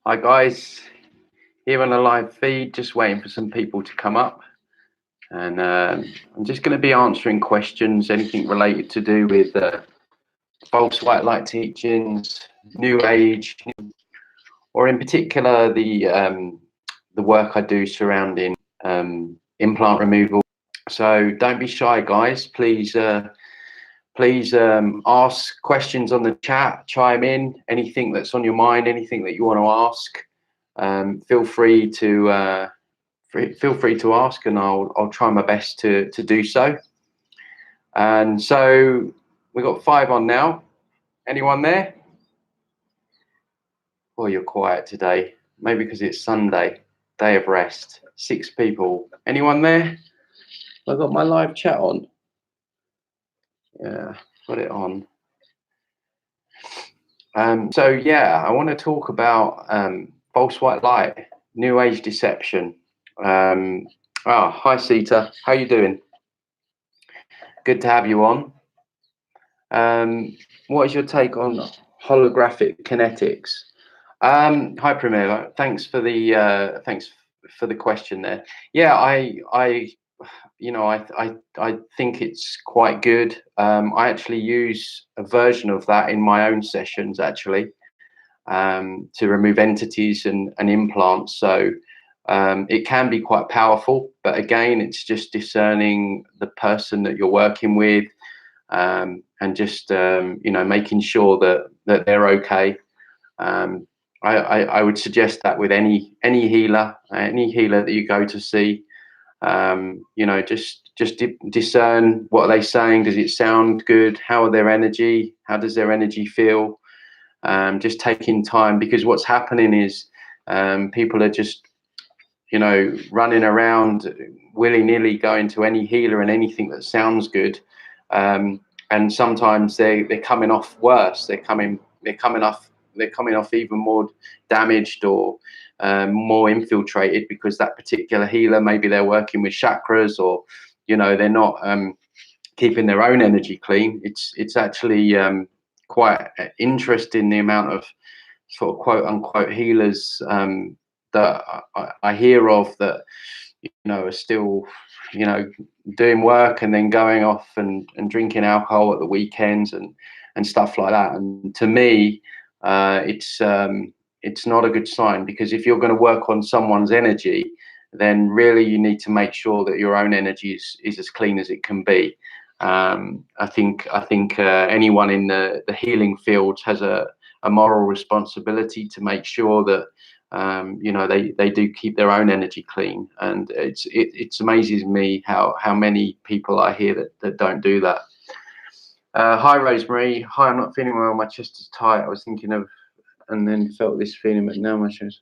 Hi guys, here on a live feed, just waiting for some people to come up, and I'm just going to be answering questions, anything related to do with false white light teachings, New Age, or in particular the work I do surrounding implant removal. So don't be shy, guys. Please ask questions on the chat, chime in, anything that's on your mind, anything that you want to ask. Feel free to ask, and I'll try my best to do so. And so we've got 5 on now. Anyone there? Oh, you're quiet today. Maybe because it's Sunday, day of rest. 6 people. Anyone there? I've got my live chat on. Yeah, got it on. So yeah, I want to talk about false white light, New Age deception. Hi Sita, how you doing? Good to have you on. What is your take on holographic kinetics? Hi Premier, thanks for the question there. Yeah, I think it's quite good. I actually use a version of that in my own sessions actually, to remove entities and implants. So it can be quite powerful, but again, it's just discerning the person that you're working with, and just making sure that they're okay. I would suggest that with any healer that you go to see. Just discern what are they saying. Does it sound good? How are their energy? How does their energy feel? Just taking time, because what's happening is people are just running around willy-nilly, going to any healer and anything that sounds good, and sometimes they're coming off worse. They're coming off even more damaged, or more infiltrated, because that particular healer, maybe they're working with chakras, or they're not keeping their own energy clean. It's actually quite interesting, the amount of sort of quote unquote healers that I hear of, that are still doing work and then going off and drinking alcohol at the weekends and stuff like that. And to me, it's not a good sign, because if you're going to work on someone's energy, then really you need to make sure that your own energy is as clean as it can be. I think anyone in the healing field has a moral responsibility to make sure that they do keep their own energy clean. And it's amazes me how many people I hear that don't do that. Hi Rosemary. Hi, I'm not feeling well, my chest is tight. I was thinking of, and then felt this feeling, but now my chest.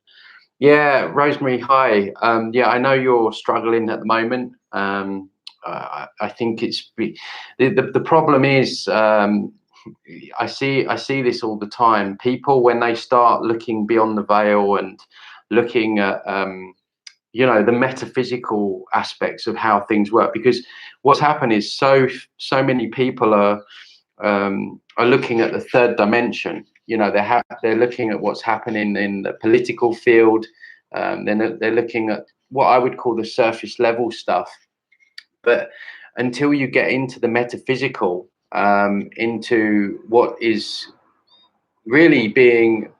Yeah, Rosemary, hi. Yeah, I know you're struggling at the moment. I think it's the problem is, I see this all the time. People, when they start looking beyond the veil and looking at the metaphysical aspects of how things work, because what's happened is so many people are looking at the third dimension. They're looking at what's happening in the political field. They're looking at what I would call the surface level stuff. But until you get into the metaphysical, into what is really being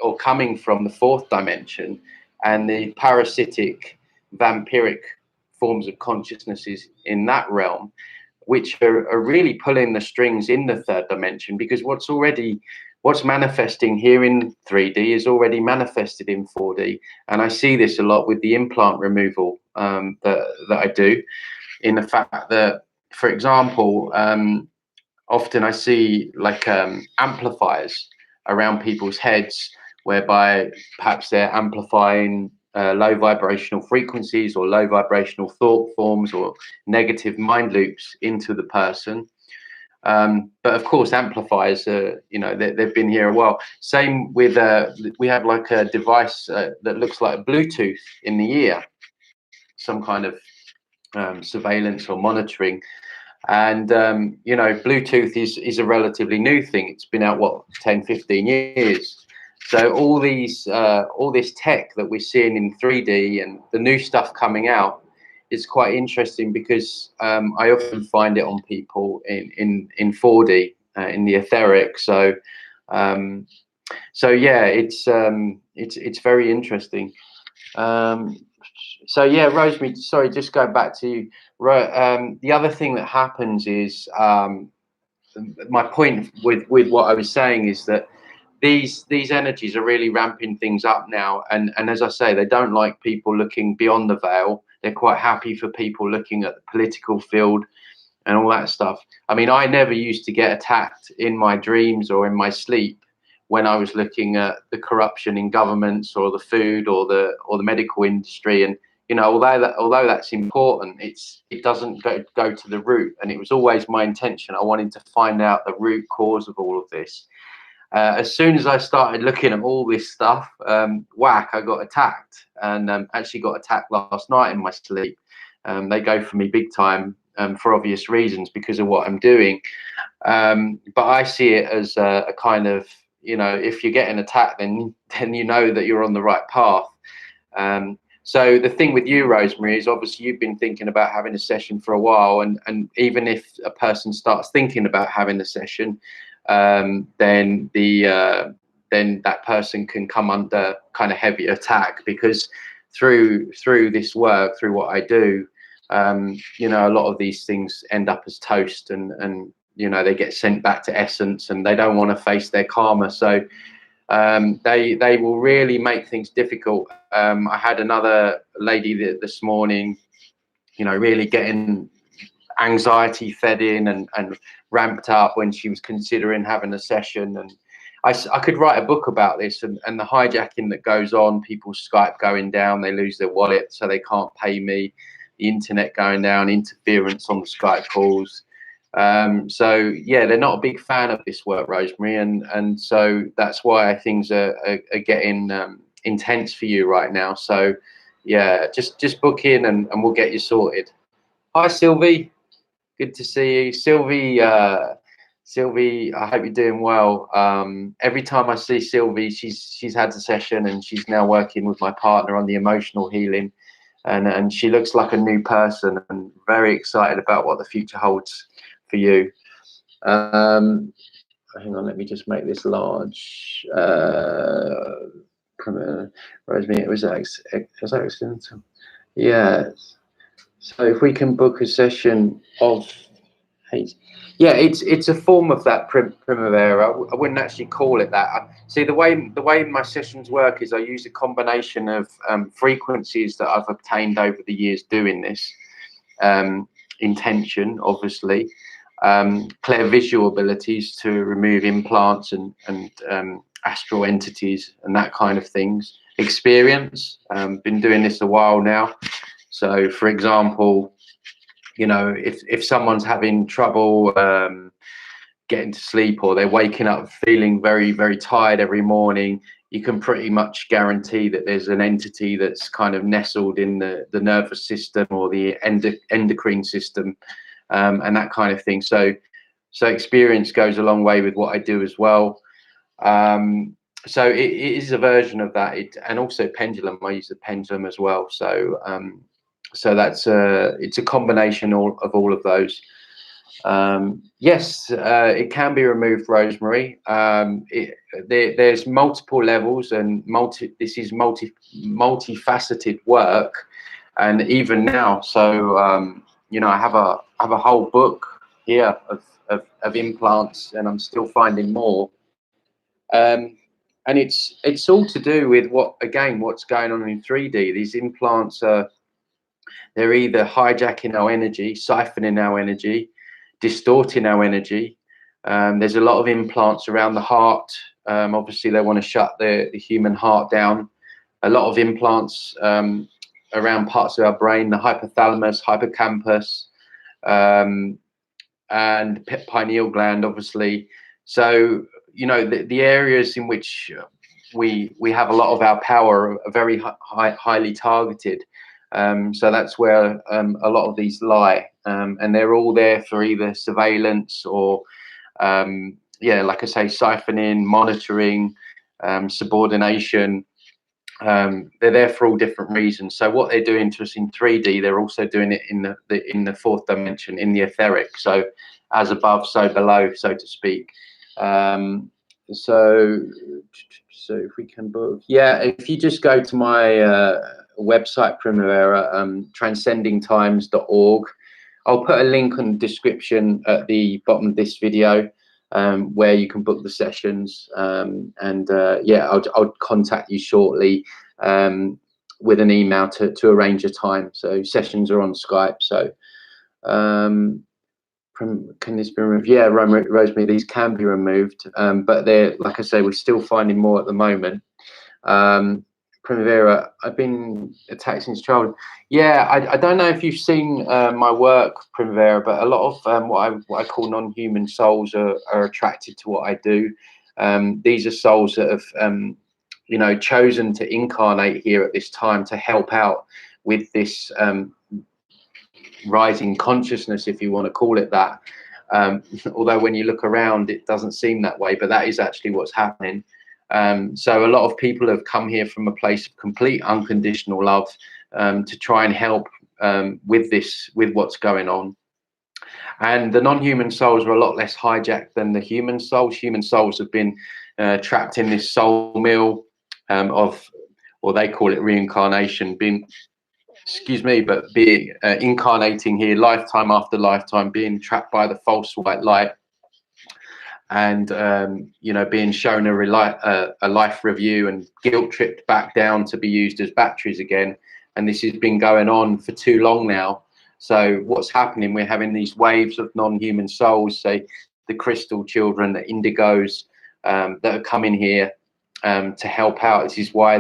or coming from the fourth dimension, and the parasitic, vampiric forms of consciousnesses in that realm, which are really pulling the strings in the third dimension, because what's manifesting here in 3D is already manifested in 4D. And I see this a lot with the implant removal that I do, in the fact that, for example, often I see like amplifiers around people's heads, whereby perhaps they're amplifying low vibrational frequencies or low vibrational thought forms or negative mind loops into the person. But of course, amplifiers, they've been here a while. Same with, we have like a device that looks like Bluetooth in the ear, some kind of surveillance or monitoring. And Bluetooth is a relatively new thing. It's been out 10-15 years, So all this tech that we're seeing in 3D and the new stuff coming out is quite interesting, because I often find it on people in 4D, in the etheric. So yeah, it's very interesting. So yeah, Rosemary, sorry, just go back to you. The other thing that happens is, my point with what I was saying is that these energies are really ramping things up now, and as I say, they don't like people looking beyond the veil. They're quite happy for people looking at the political field and all that stuff. I mean, I never used to get attacked in my dreams or in my sleep when I was looking at the corruption in governments or the food or the medical industry. And you know, although that's important, it doesn't go to the root. And it was always my intention. I wanted to find out the root cause of all of this. As soon as I started looking at all this stuff, whack, I got attacked, and actually got attacked last night in my sleep. They go for me big time, for obvious reasons, because of what I'm doing. But I see it as a kind of, you know, if you're getting attacked, then you know that you're on the right path. So the thing with you, Rosemary, is obviously you've been thinking about having a session for a while, and even if a person starts thinking about having a session, then that person can come under kind of heavy attack, because through this work, through what I do, you know, a lot of these things end up as toast, and you know, they get sent back to essence, and they don't want to face their karma. So they will really make things difficult. I had another lady this morning, you know, really getting anxiety fed in and ramped up when she was considering having a session. And I could write a book about this, and the hijacking that goes on, people's Skype going down, they lose their wallet so they can't pay me, the internet going down, interference on the Skype calls. So yeah, they're not a big fan of this work, Rosemary, and so that's why things are getting intense for you right now. So yeah, just book in, and we'll get you sorted. Hi Sylvie, good to see you. Sylvie, Sylvie, I hope you're doing well. Every time I see Sylvie, she's had a session, and she's now working with my partner on the emotional healing, and she looks like a new person, and very excited about what the future holds for you. Hang on, let me just make this large. Rosemary, it was accidental. Yeah. So if we can book a session of hate, yeah, it's a form of that primavera. I wouldn't actually call it that. See, the way my sessions work is I use a combination of frequencies that I've obtained over the years doing this. Intention, obviously, clear visual abilities to remove implants and astral entities and that kind of things. Experience, been doing this a while now. So, for example, you know, if someone's having trouble getting to sleep, or they're waking up feeling very, very tired every morning, you can pretty much guarantee that there's an entity that's kind of nestled in the nervous system or the endocrine system, and that kind of thing. So experience goes a long way with what I do as well. So it is a version of that. And also pendulum, I use the pendulum as well. So so that's it's a combination of all of those. Yes, it can be removed, Rosemary. There's multiple levels, and this is multifaceted work, and even now. So you know, I have a whole book here of implants, and I'm still finding more. And it's all to do with what's going on in 3D. These implants they're either hijacking our energy, siphoning our energy, distorting our energy. There's a lot of implants around the heart. Obviously, they want to shut the human heart down. A lot of implants around parts of our brain, the hypothalamus, hippocampus, and pineal gland, obviously. So, you know, the areas in which we have a lot of our power are very highly targeted. So that's where a lot of these lie, and they're all there for either surveillance or, yeah, like I say, siphoning, monitoring, subordination. They're there for all different reasons. So what they're doing to us in 3D, they're also doing it in the fourth dimension, in the etheric. So as above, so below, so to speak. So if we can book, yeah, if you just go to my website, Primavera, transcendingtimes.org. I'll put a link in the description at the bottom of this video, where you can book the sessions, yeah, I'll contact you shortly with an email to arrange a time. So sessions are on Skype. So can this be removed? Yeah, Rosemary, these can be removed, but they're, like I say, we're still finding more at the moment. Primavera, I've been attacked since childhood. Yeah, I don't know if you've seen my work, Primavera, but a lot of what I call non-human souls are attracted to what I do. These are souls that have, you know, chosen to incarnate here at this time to help out with this rising consciousness, if you want to call it that. Although when you look around, it doesn't seem that way, but that is actually what's happening. So a lot of people have come here from a place of complete unconditional love, to try and help with what's going on. And the non-human souls are a lot less hijacked than the human souls. Human souls have been trapped in this soul mill of, or they call it reincarnation, being, excuse me, but being incarnating here lifetime after lifetime, being trapped by the false white light, and you know, being shown a life review and guilt tripped back down to be used as batteries again. And this has been going on for too long now. So what's happening, we're having these waves of non-human souls, say the crystal children, the indigos, that are coming here to help out. This is why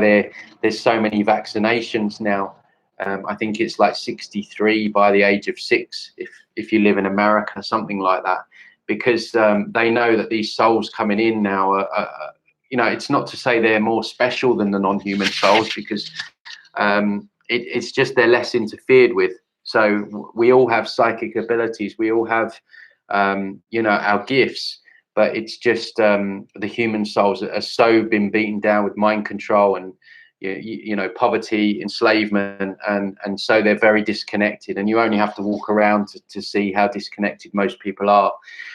there's so many vaccinations now. I think it's like 63 by the age of 6 if you live in America, something like that, because they know that these souls coming in now are, you know, it's not to say they're more special than the non-human souls, because it's just they're less interfered with. So we all have psychic abilities, we all have you know, our gifts, but it's just the human souls are so been beaten down with mind control and you know, poverty, enslavement, and so they're very disconnected, and you only have to walk around to see how disconnected most people are.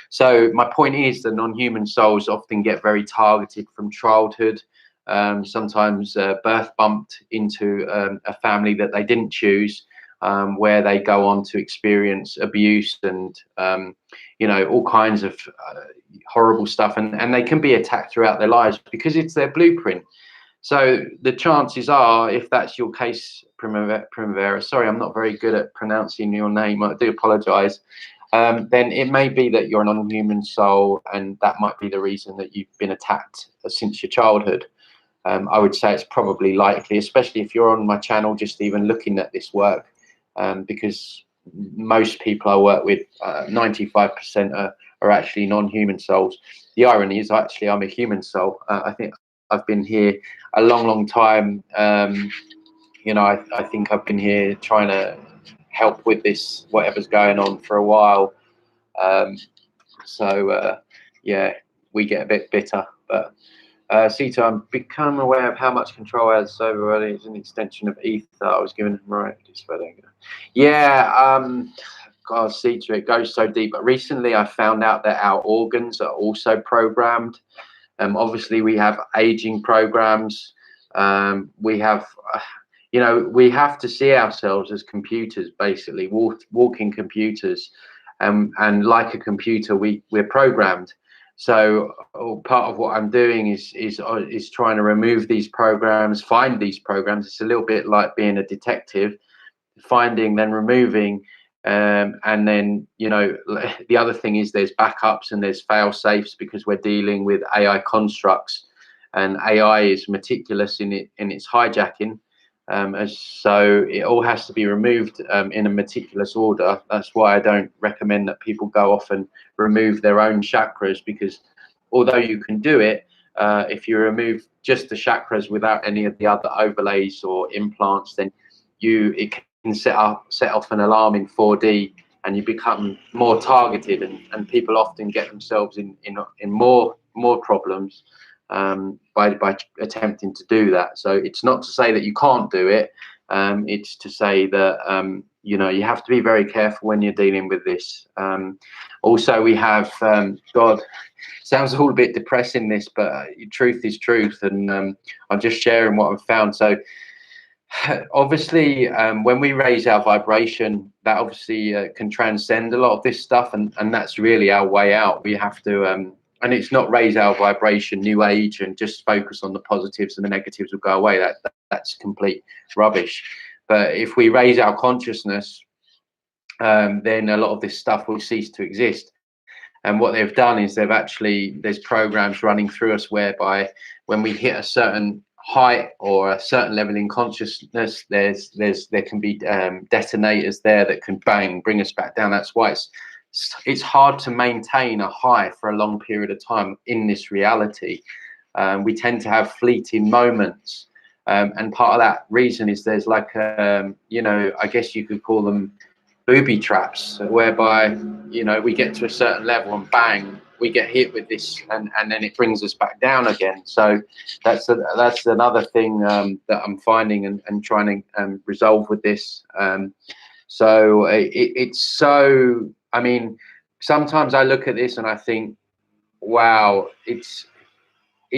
So my point is, the non-human souls often get very targeted from childhood, sometimes birth bumped into a family that they didn't choose, where they go on to experience abuse and you know, all kinds of horrible stuff, and they can be attacked throughout their lives because it's their blueprint. So the chances are, if that's your case, Primavera, sorry, I'm not very good at pronouncing your name, I do apologize, then it may be that you're a non-human soul, and that might be the reason that you've been attacked since your childhood. I would say it's probably likely, especially if you're on my channel just even looking at this work, because most people I work with, 95% are actually non-human souls. The irony is, actually, I'm a human soul. I think I've been here a long time. You know, I think I've been here trying to help with this, whatever's going on, for a while. Yeah, we get a bit bitter, but Sita, I'm become aware of how much control I had over it. It's an extension of ether I was given right. Yeah, God, Sita, it goes so deep. But recently I found out that our organs are also programmed. Obviously we have aging programs. We have, you know, we have to see ourselves as computers, basically walking computers, and like a computer, we're programmed. So part of what I'm doing is trying to remove these programs, find these programs. It's a little bit like being a detective, finding, then removing, and then, you know, the other thing is there's backups and there's fail safes, because we're dealing with AI constructs, and AI is meticulous in its hijacking. So it all has to be removed in a meticulous order. That's why I don't recommend that people go off and remove their own chakras, because although you can do it, if you remove just the chakras without any of the other overlays or implants, then it can set off an alarm in 4D, and you become more targeted, and people often get themselves in more problems. by attempting to do that. So it's not to say that you can't do it. It's to say that you know, you have to be very careful when you're dealing with this. Also, we have God. Sounds all a bit depressing, this, but truth is truth, and I'm just sharing what I've found. So obviously, when we raise our vibration, that obviously can transcend a lot of this stuff, and that's really our way out. We have to, and it's not raise our vibration, new age, and just focus on the positives, and the negatives will go away. That's complete rubbish. But if we raise our consciousness, then a lot of this stuff will cease to exist. And what they've done is there's programs running through us whereby when we hit a certain height or a certain level in consciousness, there can be detonators there that can bring us back down. That's why it's hard to maintain a high for a long period of time in this reality. We tend to have fleeting moments, and part of that reason is there's like you know, I guess you could call them booby traps, whereby, you know, we get to a certain level and bang, we get hit with this, and then it brings us back down again. So that's another thing that I'm finding and trying to resolve with this. So it's so, I mean, sometimes I look at this and I think, wow, it's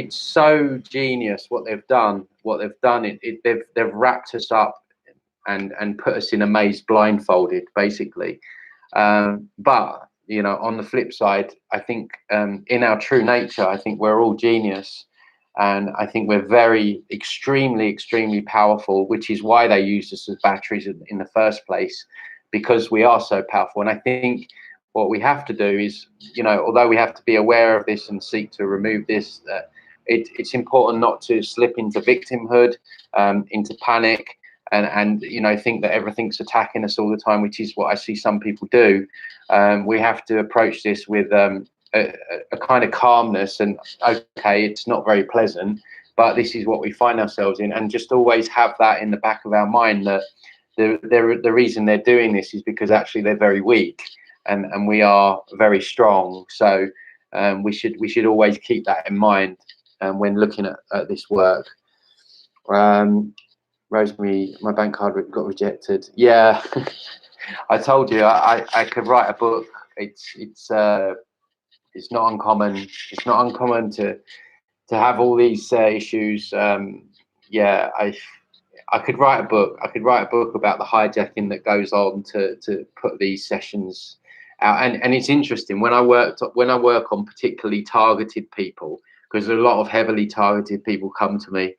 so genius what they've done. They've wrapped us up and put us in a maze blindfolded, basically. But you know, on the flip side, I think in our true nature, I think we're all genius, and I think we're very extremely powerful, which is why they used us as batteries in the first place, because we are so powerful. And I think what we have to do is, you know, although we have to be aware of this and seek to remove this, it's important not to slip into victimhood, into panic, and you know, think that everything's attacking us all the time, which is what I see some people do. We have to approach this with a kind of calmness, and okay, it's not very pleasant, but this is what we find ourselves in, and just always have that in the back of our mind, that the reason they're doing this is because actually they're very weak, and we are very strong. So we should always keep that in mind when looking at this work. Rosemary, my bank card got rejected. Yeah, I told you I could write a book. It's not uncommon. It's not uncommon to have all these issues. Yeah, I could write a book. I could write a book about the hijacking that goes on to put these sessions out. And it's interesting when I work on particularly targeted people, because a lot of heavily targeted people come to me.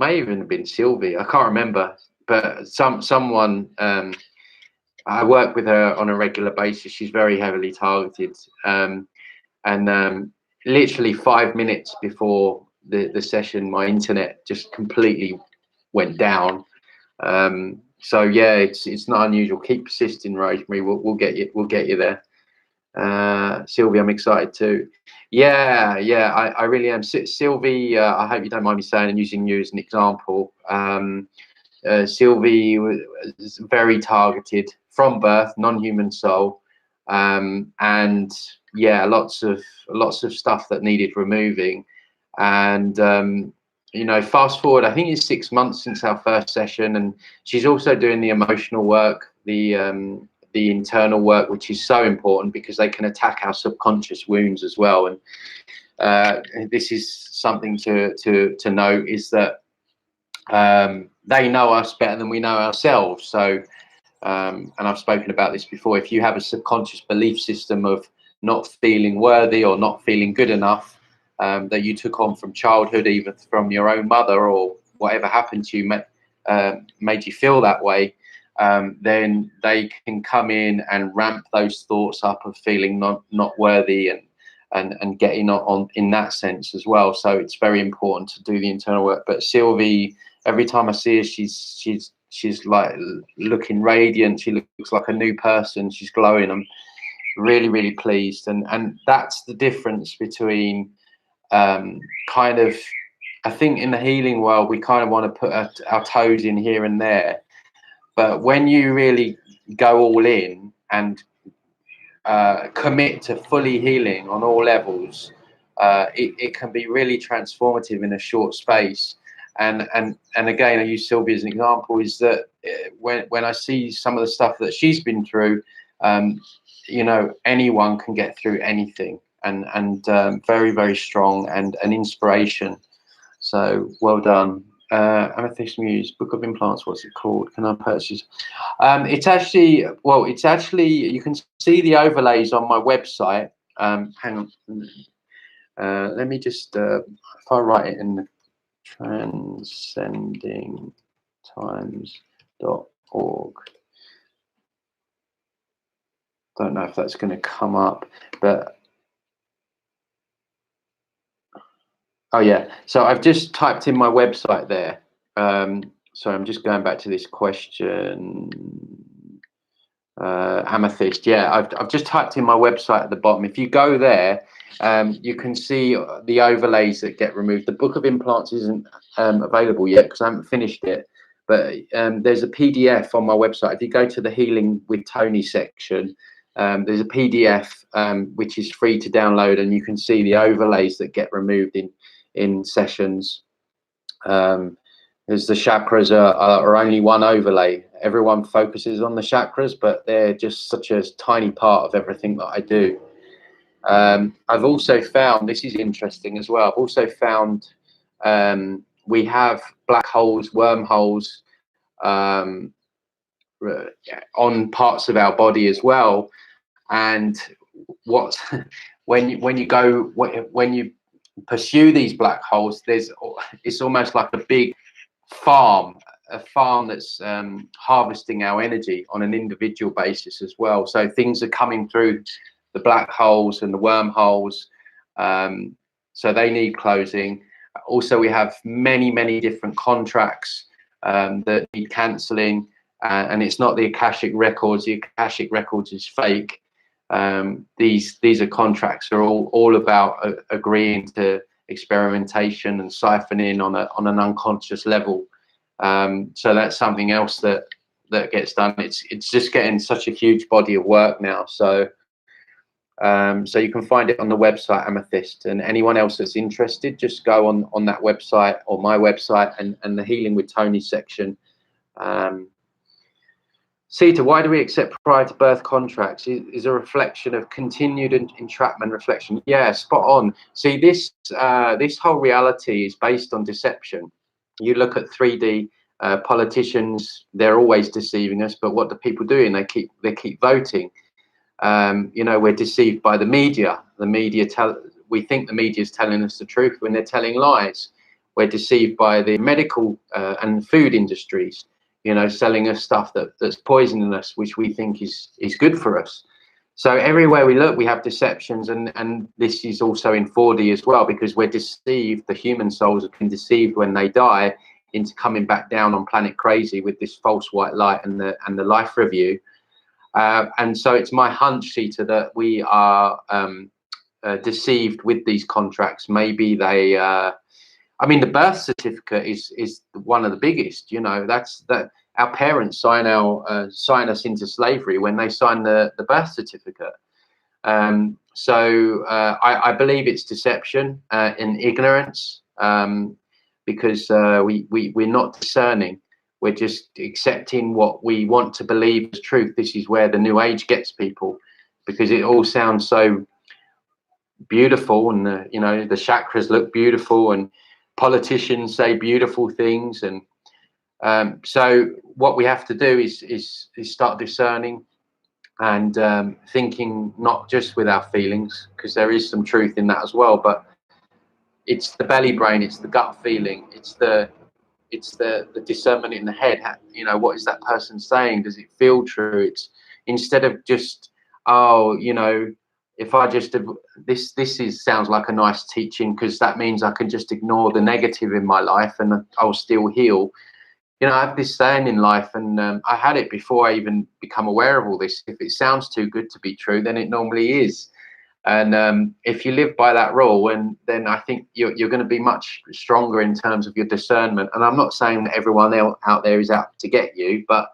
May even have been Sylvie, I can't remember, but someone, I work with her on a regular basis. She's very heavily targeted, and literally 5 minutes before the session, my internet just completely went down. So yeah, it's not unusual. Keep persisting, Rosemary. We'll get you there. Sylvie, I'm excited too. Yeah, I really am. Sylvie, I hope you don't mind me saying and using you as an example. Sylvie was very targeted from birth, non-human soul, and yeah, lots of stuff that needed removing. And you know, fast forward, I think it's 6 months since our first session, and she's also doing the emotional work, the internal work, which is so important because they can attack our subconscious wounds as well. And this is something to note, is that they know us better than we know ourselves. So and I've spoken about this before, if you have a subconscious belief system of not feeling worthy or not feeling good enough, that you took on from childhood, either from your own mother or whatever happened to you made you feel that way, then they can come in and ramp those thoughts up of feeling not worthy and getting on in that sense as well. So it's very important to do the internal work. But Sylvie, every time I see her, she's like looking radiant. She looks like a new person. She's glowing. I'm really pleased. And that's the difference between kind of, I think in the healing world, we kind of want to put our toes in here and there. But when you really go all in and commit to fully healing on all levels, it can be really transformative in a short space. And again, I use Sylvia as an example, is that when I see some of the stuff that she's been through, you know, anyone can get through anything, and very, very strong and an inspiration. So well done. Amethyst Muse, Book of Implants, what's it called? Can I purchase? It's actually, well, it's actually, you can see the overlays on my website. Hang on. Let me just, if I write it in the transcendingtimes.org. Don't know if that's going to come up, but oh yeah. So I've just typed in my website there. So I'm just going back to this question. Amethyst, yeah, I've just typed in my website at the bottom. If you go there, you can see the overlays that get removed. The Book of Implants isn't available yet because I haven't finished it, but there's a PDF on my website. If you go to the Healing with Tony section, there's a PDF which is free to download, and you can see the overlays that get removed in sessions. As the chakras are only one overlay. Everyone focuses on the chakras, but they're just such a tiny part of everything that I do. I've also found, this is interesting as well, I've also found we have black holes, wormholes on parts of our body as well. And what when you pursue these black holes, it's almost like a big farm that's harvesting our energy on an individual basis as well. So things are coming through the black holes and the wormholes, so they need closing. Also, we have many different contracts that need cancelling, and it's not the Akashic records. The Akashic records is fake. These are contracts are all about agreeing to experimentation and siphoning on an unconscious level. So that's something else that gets done. It's just getting such a huge body of work now. So so you can find it on the website Amethyst, and anyone else that's interested, just go on that website or my website and the Healing with Tony section. Sita, why do we accept prior to birth contracts? Is a reflection of continued entrapment reflection. Yeah, spot on. See, this whole reality is based on deception. You look at 3D politicians; they're always deceiving us. But what do people doing? They keep voting. You know, we're deceived by the media. We think the media is telling us the truth when they're telling lies. We're deceived by the medical and food industries, you know, selling us stuff that's poisoning us, which we think is good for us. So everywhere we look, we have deceptions, and this is also in 4D as well, because we're deceived. The human souls have been deceived when they die into coming back down on planet crazy with this false white light and the life review. And so it's my hunch, Sita, that we are deceived with these contracts. Maybe they, I mean, the birth certificate is one of the biggest. You know, that's that our parents sign us into slavery when they sign the birth certificate. So I believe it's deception and ignorance, because we're not discerning. We're just accepting what we want to believe as truth. This is where the New Age gets people, because it all sounds so beautiful, and you know, the chakras look beautiful, and politicians say beautiful things, and so what we have to do is start discerning and thinking not just with our feelings, because there is some truth in that as well, but it's the belly brain, it's the gut feeling, it's the discernment in the head. You know, what is that person saying? Does it feel true? It's instead of just, oh, you know, if I just sounds like a nice teaching, because that means I can just ignore the negative in my life and I'll still heal. You know, I have this saying in life, and I had it before I even become aware of all this: if it sounds too good to be true, then it normally is. And if you live by that rule, and then I think you're going to be much stronger in terms of your discernment. And I'm not saying that everyone out there is out to get you, but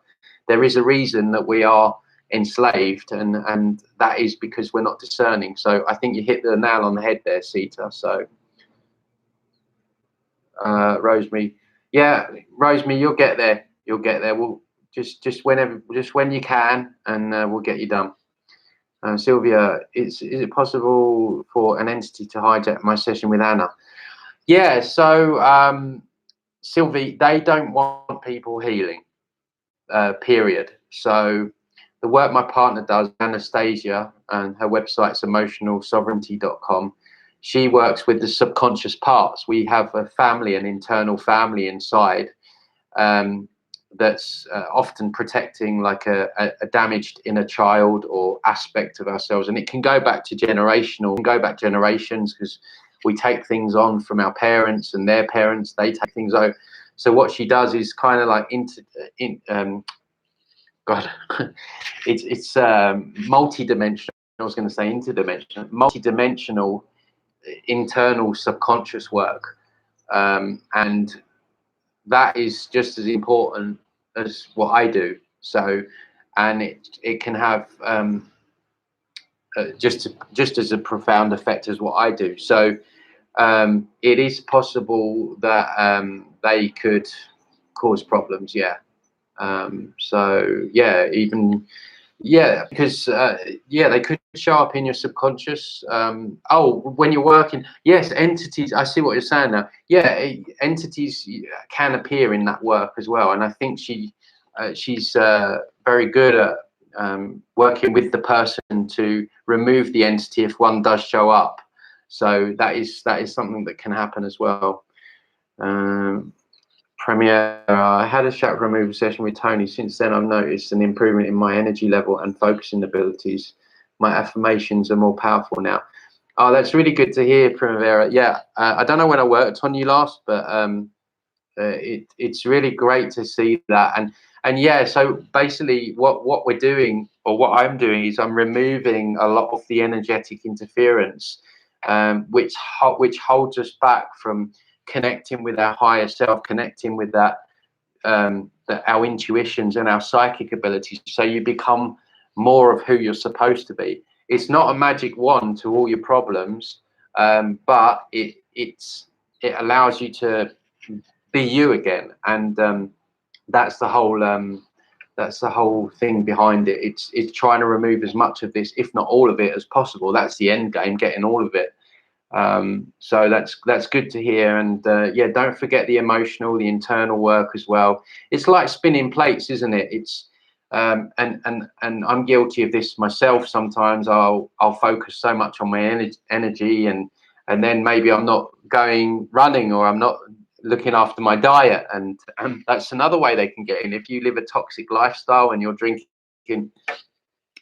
there is a reason that we are enslaved, and that is because we're not discerning. So I think you hit the nail on the head there, Sita. So Rosemary, yeah, Rosemary, you'll get there. You'll get there. We'll just when you can, and we'll get you done. Sylvia, is it possible for an entity to hijack my session with Anna? Yeah. So Sylvie, they don't want people healing. Period. So the work my partner does, Anastasia, and her website's emotionalsovereignty.com. She works with the subconscious parts. We have a family, an internal family inside, that's often protecting like a damaged inner child or aspect of ourselves, and it can go back to generations, because we take things on from our parents and their parents. They take things over. So what she does is kind of like it's multi-dimensional. I was going to say interdimensional, multi-dimensional internal subconscious work, and that is just as important as what I do. So, and it can have just as a profound effect as what I do. So it is possible that they could cause problems. Yeah. So yeah, because they could show up in your subconscious. When you're working, yes, entities. I see what you're saying now. Yeah, entities can appear in that work as well, and I think she's very good at working with the person to remove the entity if one does show up. So that is something that can happen as well. Premier, I had a chakra removal session with Tony. Since then, I've noticed an improvement in my energy level and focusing abilities. My affirmations are more powerful now. Oh, that's really good to hear, Primavera. Yeah, I don't know when I worked on you last, but it's really great to see that. And yeah, so basically what we're doing, or what I'm doing, is I'm removing a lot of the energetic interference, which holds us back from connecting with our higher self, connecting with that our intuitions and our psychic abilities, so you become more of who you're supposed to be. It's not a magic wand to all your problems, but it allows you to be you again, and that's the whole thing behind it. It's trying to remove as much of this, if not all of it, as possible. That's the end game, getting all of it. So that's good to hear. And yeah, don't forget the emotional, the internal work as well. It's like spinning plates, isn't it? It's and I'm guilty of this myself. Sometimes I'll focus so much on my energy, and then maybe I'm not going running, or I'm not looking after my diet, and that's another way they can get in. If you live a toxic lifestyle and you're drinking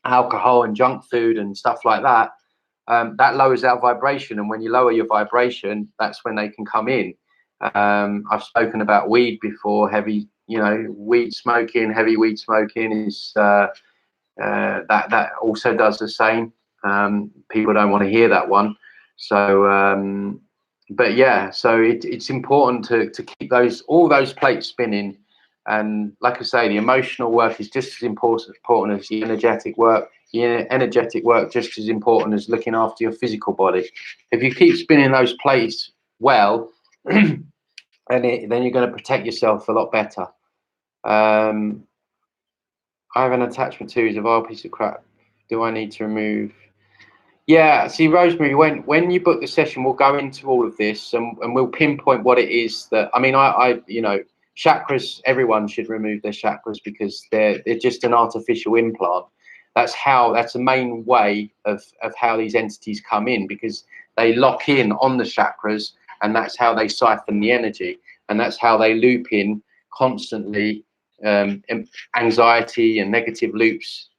alcohol and junk food and stuff like that, that lowers our vibration, and when you lower your vibration, that's when they can come in. I've spoken about weed before. Heavy weed smoking is that also does the same. People don't want to hear that one. So but yeah, so it's important to keep all those plates spinning. And like I say, the emotional work is just as important as the energetic work. Energetic work just as important as looking after your physical body. If you keep spinning those plates well, then you're going to protect yourself a lot better. I have an attachment to is a vile piece of crap. Do I need to remove? Yeah, see, Rosemary, when you book the session, we'll go into all of this, and we'll pinpoint what it is that, I mean, I chakras, everyone should remove their chakras, because they're just an artificial implant. That's the main way of how these entities come in, because they lock in on the chakras, and that's how they siphon the energy, and that's how they loop in constantly anxiety and negative loops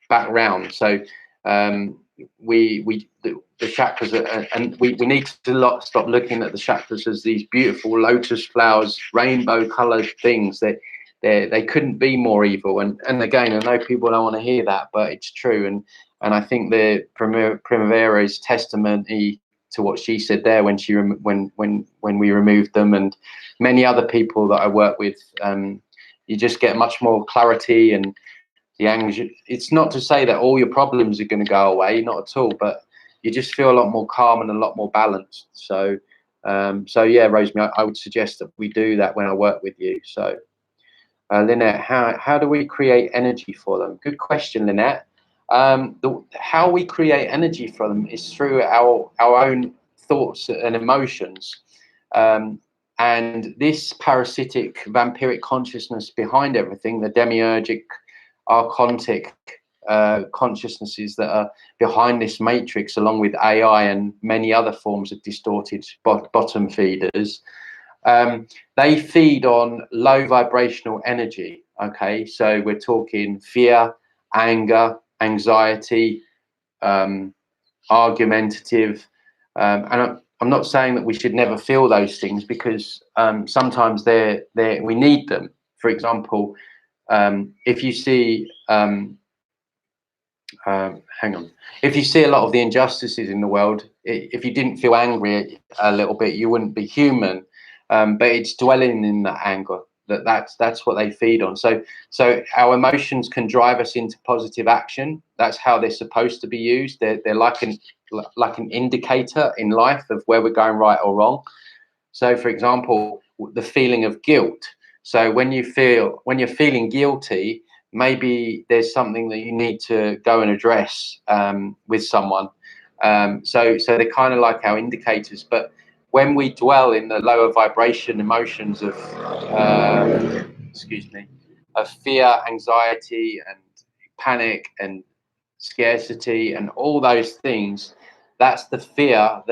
back round. So the chakras and we need to stop looking at the chakras as these beautiful lotus flowers, rainbow colored things. They couldn't be more evil. And again, I know people don't want to hear that, but it's true. And I think the Primavera is testimony to what she said there when we removed them, and many other people that I work with. You just get much more clarity, and the anxiety. It's not to say that all your problems are going to go away, not at all, but you just feel a lot more calm and a lot more balanced. So so yeah, Rosemary, I would suggest that we do that when I work with you. So Lynette, how do we create energy for them? Good question, Lynette. How we create energy for them is through our own thoughts and emotions. And this parasitic vampiric consciousness behind everything, the demiurgic, archontic consciousnesses that are behind this matrix, along with AI and many other forms of distorted bottom feeders, they feed on low vibrational energy. Okay, so we're talking fear, anger, anxiety, argumentative, and I'm not saying that we should never feel those things, because sometimes we need them. For example, if you see hang on, if you see a lot of the injustices in the world, if you didn't feel angry a little bit, you wouldn't be human. But it's dwelling in that anger, that's what they feed on. So our emotions can drive us into positive action. That's how they're supposed to be used. They're like an indicator in life of where we're going right or wrong. So for example, the feeling of guilt. So when you're feeling guilty, maybe there's something that you need to go and address with someone. So they're kind of like our indicators. But when we dwell in the lower vibration emotions of of fear, anxiety, and panic, and scarcity, and all those things, that's the fear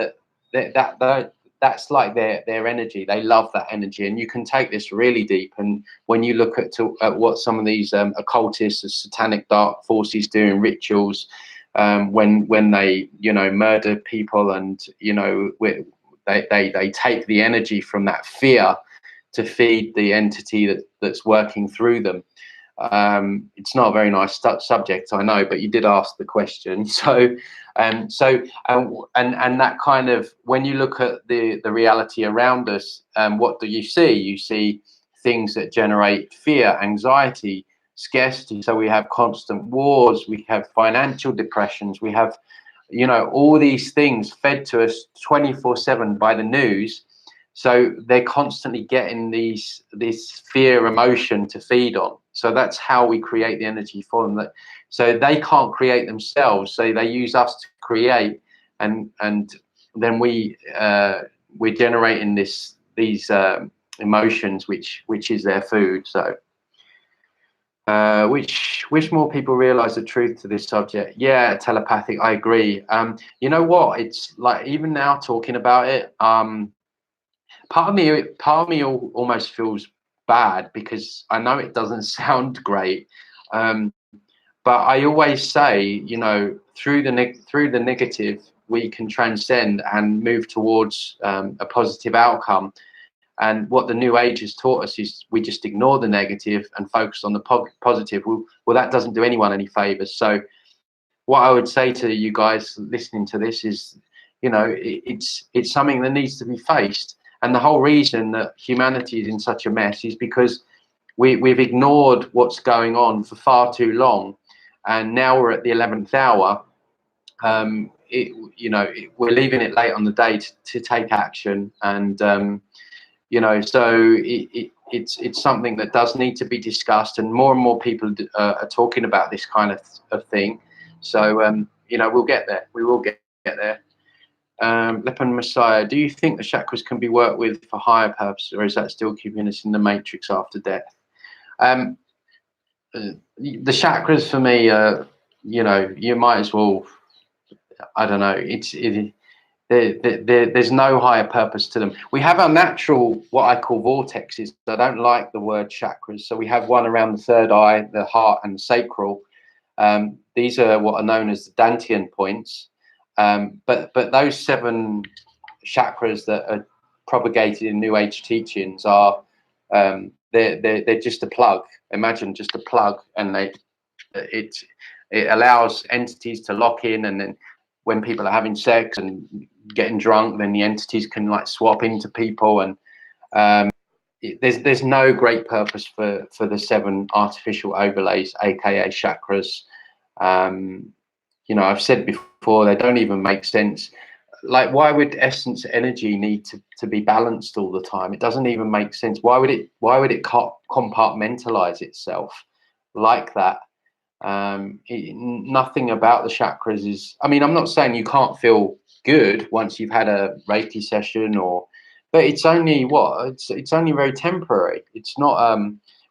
that's like their energy. They love that energy, and you can take this really deep. And when you look at what some of these occultists, the satanic dark forces do in rituals, when they murder people, and they take the energy from that fear to feed the entity that's working through them. It's not a very nice subject, I know, but you did ask the question. So and that kind of, when you look at the reality around us, what do you see? You see things that generate fear, anxiety, scarcity. So we have constant wars, we have financial depressions, we have all these things fed to us 24/7 by the news. So they're constantly getting this fear emotion to feed on. So that's how we create the energy for them. So they can't create themselves. So they use us to create, and then we're generating these emotions, which is their food. So wish more people realize the truth to this subject. Yeah, telepathic. I agree. You know what? It's like, even now talking about it, part of me almost feels bad, because I know it doesn't sound great, but I always say, through the negative we can transcend and move towards a positive outcome. And what the New Age has taught us is we just ignore the negative and focus on the positive. Well, that doesn't do anyone any favors. So what I would say to you guys listening to this is, it's something that needs to be faced. And the whole reason that humanity is in such a mess is because we've ignored what's going on for far too long. And now we're at the 11th hour. We're leaving it late on the day to take action. And, so it's something that does need to be discussed. And more people are talking about this kind of thing. So, we'll get there. We will get there. Lepan Messiah, do you think the chakras can be worked with for higher purposes, or is that still keeping us in the matrix after death? The chakras for me, you might as well, I don't know, there's no higher purpose to them. We have our natural, what I call vortexes. I don't like the word chakras. So we have one around the third eye, the heart, and the sacral. These are what are known as the Dantian points. But those 7 chakras that are propagated in New Age teachings are they're just a plug. Imagine just a plug, and it allows entities to lock in, and then when people are having sex and getting drunk, then the entities can like swap into people. And there's no great purpose for the 7 artificial overlays, aka chakras. You know, I've said before, they don't even make sense. Like, why would essence energy need to be balanced all the time? It doesn't even make sense. Why would it compartmentalize itself like that? Nothing about the chakras is, I mean, I'm not saying you can't feel good once you've had a Reiki session, but it's only it's only very temporary. It's not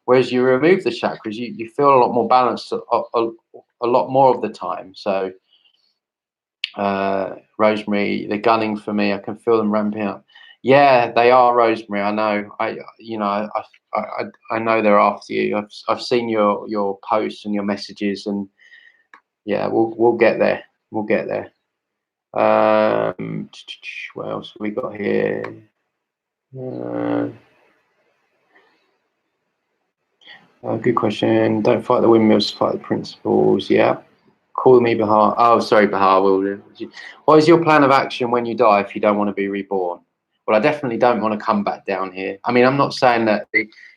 whereas you remove the chakras, you feel a lot more balanced a lot more of the time. So Rosemary, they're gunning for me. I can feel them ramping up. Yeah, they are, Rosemary. I know. I know they're after you. I've seen your posts and your messages, and yeah, we'll get there. We'll get there. What else have we got here? Good question. Don't fight the windmills, fight the principles. Yeah. Call me Bahar. Oh, sorry, Bahar. What is your plan of action when you die if you don't want to be reborn? Well, I definitely don't want to come back down here. I mean, I'm not saying that,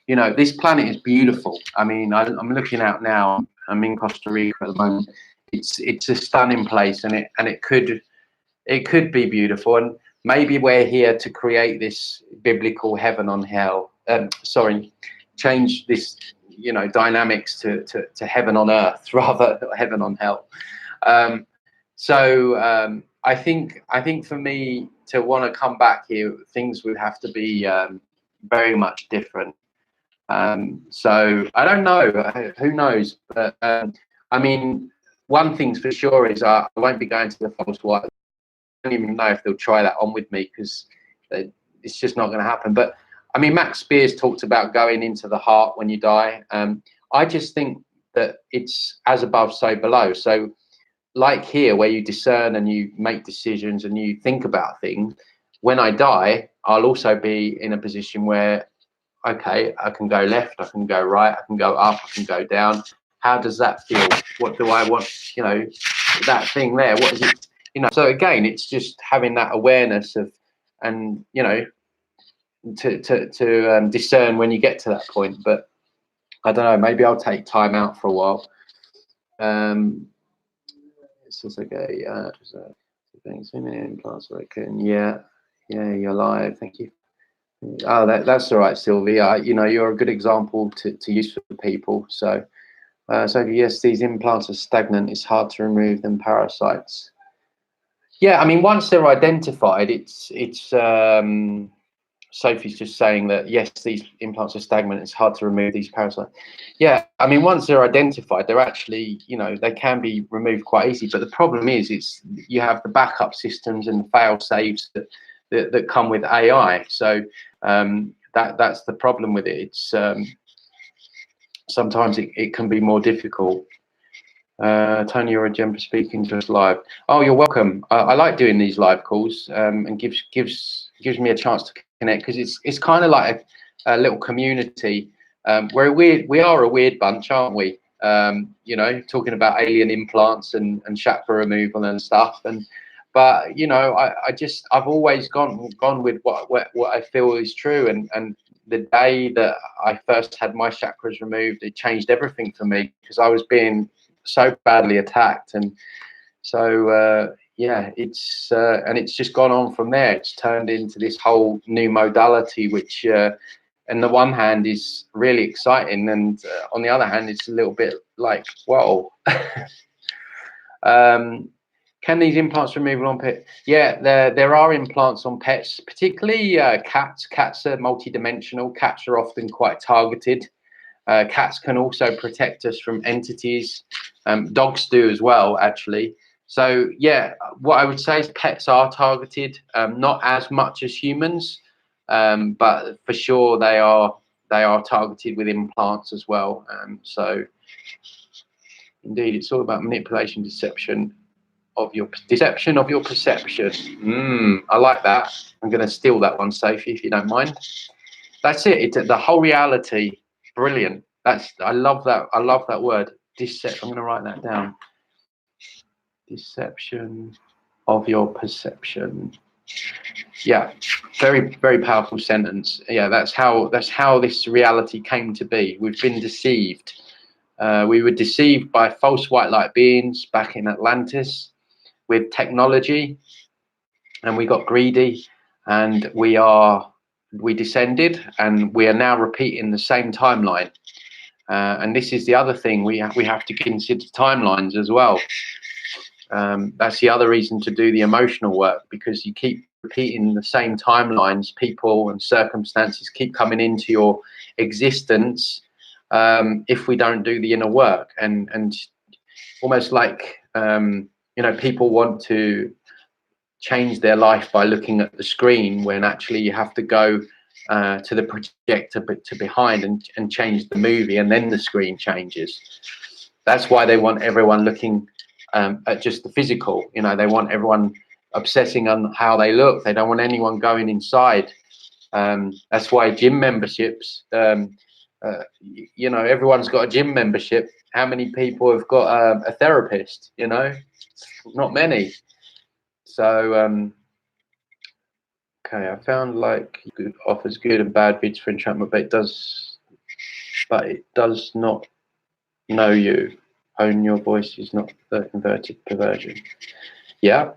you know, this planet is beautiful. I mean, I'm looking out now. I'm in Costa Rica at the moment. It's a stunning place, and it could be beautiful. And maybe we're here to create this biblical heaven on hell. Change this, you know, dynamics to heaven on earth rather than heaven on hell. I think for me to want to come back here, things would have to be very much different. So I don't know. Who knows? But I mean, one thing's for sure is I won't be going to the false white. I don't even know if they'll try that on with me, because it's just not going to happen. But I mean, Max Spears talked about going into the heart when you die. I just think that it's as above, so below. So like here, where you discern and you make decisions and you think about things, when I die, I'll also be in a position where, okay, I can go left, I can go right, I can go up, I can go down. How does that feel? What do I want? You know, that thing there, what is it? You know, so again, it's just having that awareness of, and, you know, to discern when you get to that point. But I don't know, maybe I'll take time out for a while. It's just okay. Thanks. Implants, yeah, you're live. Thank you. Oh, that's all right, Sylvia. You know, you're a good example to use for people. So, yes, these implants are stagnant. It's hard to remove them. Parasites. Yeah, I mean, once they're identified, it's Sophie's just saying that, yes, these implants are stagnant. It's hard to remove these parasites. Yeah, I mean, once they're identified, they're actually, you know, they can be removed quite easy. But the problem is you have the backup systems and the fail safes that come with AI. So that's the problem with it. It's sometimes it can be more difficult. Tony, you're a gem for speaking to us live. Oh, you're welcome. I like doing these live calls, and gives me a chance to connect, because it's kind of like a little community. We are a weird bunch, aren't we? You know, talking about alien implants and chakra removal and stuff. But you know, I've always gone with what I feel is true. And the day that I first had my chakras removed, it changed everything for me, because I was being so badly attacked. And so yeah, it's just gone on from there. It's turned into this whole new modality, which on the one hand is really exciting, and on the other hand it's a little bit like, whoa. Can these implants removal on pets? Yeah, there are implants on pets, particularly cats. Cats are multidimensional. Cats are often quite targeted. Cats can also protect us from entities. Dogs do as well, actually. So yeah, what I would say is pets are targeted, not as much as humans, but for sure they are targeted with implants as well. So indeed, it's all about manipulation, deception of your perception. I like that. I'm going to steal that one, Sophie, if you don't mind. That's it. It's the whole reality. Brilliant. I love that. I love that word. I'm going to write that down. Deception of your perception. Yeah. Very, very powerful sentence. Yeah, that's how this reality came to be. We've been deceived. We were deceived by false white light beings back in Atlantis with technology, and we got greedy, and we descended, and we are now repeating the same timeline. And this is the other thing, we have to consider timelines as well. That's the other reason to do the emotional work, because you keep repeating the same timelines. People and circumstances keep coming into your existence if we don't do the inner work. And almost like people want to change their life by looking at the screen, when actually you have to go to the projector to behind and change the movie, and then the screen changes. That's why they want everyone looking at just the physical. They want everyone obsessing on how they look. They don't want anyone going inside. That's why gym memberships, everyone's got a gym membership. How many people have got a therapist? Not many. So okay, I found like it offers good and bad vids for enchantment, but it does not know you. Own your voice is not the inverted perversion. Yeah.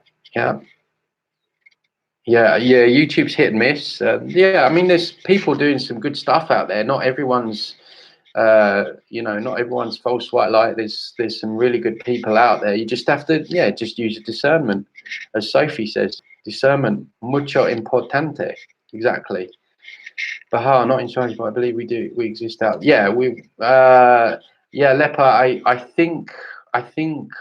YouTube's hit and miss. I mean, there's people doing some good stuff out there. Not everyone's not everyone's false white light. There's some really good people out there. You just have to just use a discernment, as Sophie says. Discernment, mucho importante. Exactly. Baha, not in charge, but I believe we exist out. Lepa, I think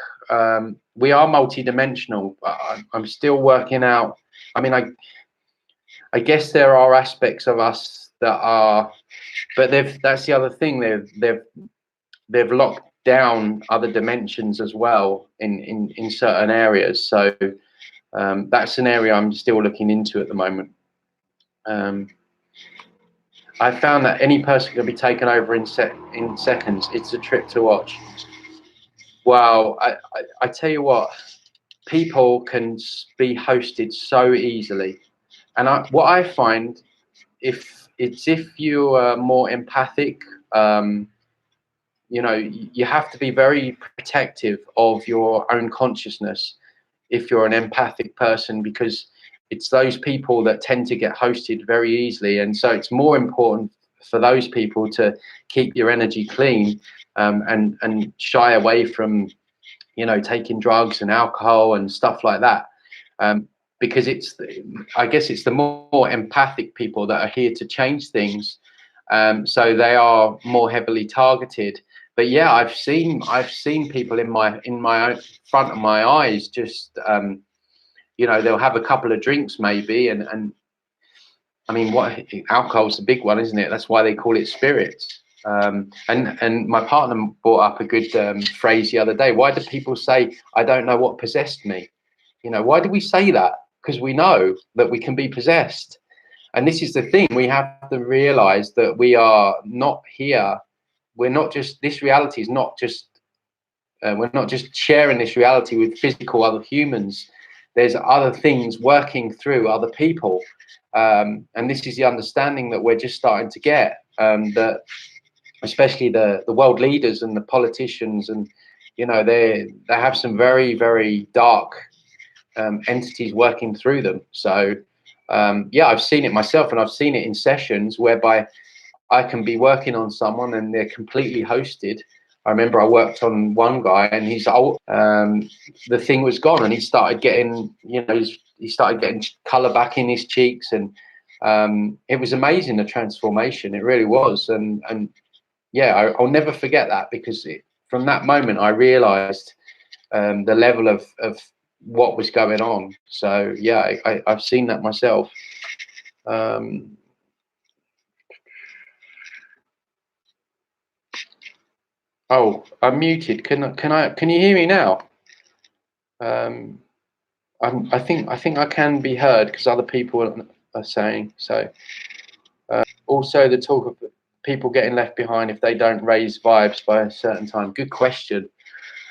we are multidimensional, but I'm still working out. I mean, I guess there are aspects of us that are, but that's the other thing. They've locked down other dimensions as well in certain areas. So that's an area I'm still looking into at the moment. I found that any person can be taken over in seconds. It's a trip to watch. Wow, I tell you what, people can be hosted so easily, and what I find, if you are more empathic, you have to be very protective of your own consciousness if you're an empathic person, because it's those people that tend to get hosted very easily. And so it's more important for those people to keep your energy clean, and shy away from taking drugs and alcohol and stuff like that, because I guess it's the more empathic people that are here to change things, so they are more heavily targeted. But yeah, I've seen people in my own front of my eyes just they'll have a couple of drinks maybe, and I mean, alcohol's the big one, isn't it? That's why they call it spirits. And my partner brought up a good phrase the other day. Why do people say, I don't know what possessed me? Why do we say that? Because we know that we can be possessed. And this is the thing, we have to realize that we are not here. We're not just, this reality is not just, we're not just sharing this reality with physical other humans. There's other things working through other people. And this is the understanding that we're just starting to get, that especially the world leaders and the politicians, and they have some very, very dark entities working through them. So I've seen it myself, and I've seen it in sessions whereby I can be working on someone and they're completely hosted. I remember I worked on one guy, and he's the thing was gone, and he started getting color back in his cheeks, and it was amazing, the transformation. It really was. And I'll never forget that, because from that moment I realized the level of what was going on. So I've seen that myself. Oh, I'm muted. Can you hear me now? I think I can be heard, because other people are saying so. Also, the talk of people getting left behind if they don't raise vibes by a certain time. Good question.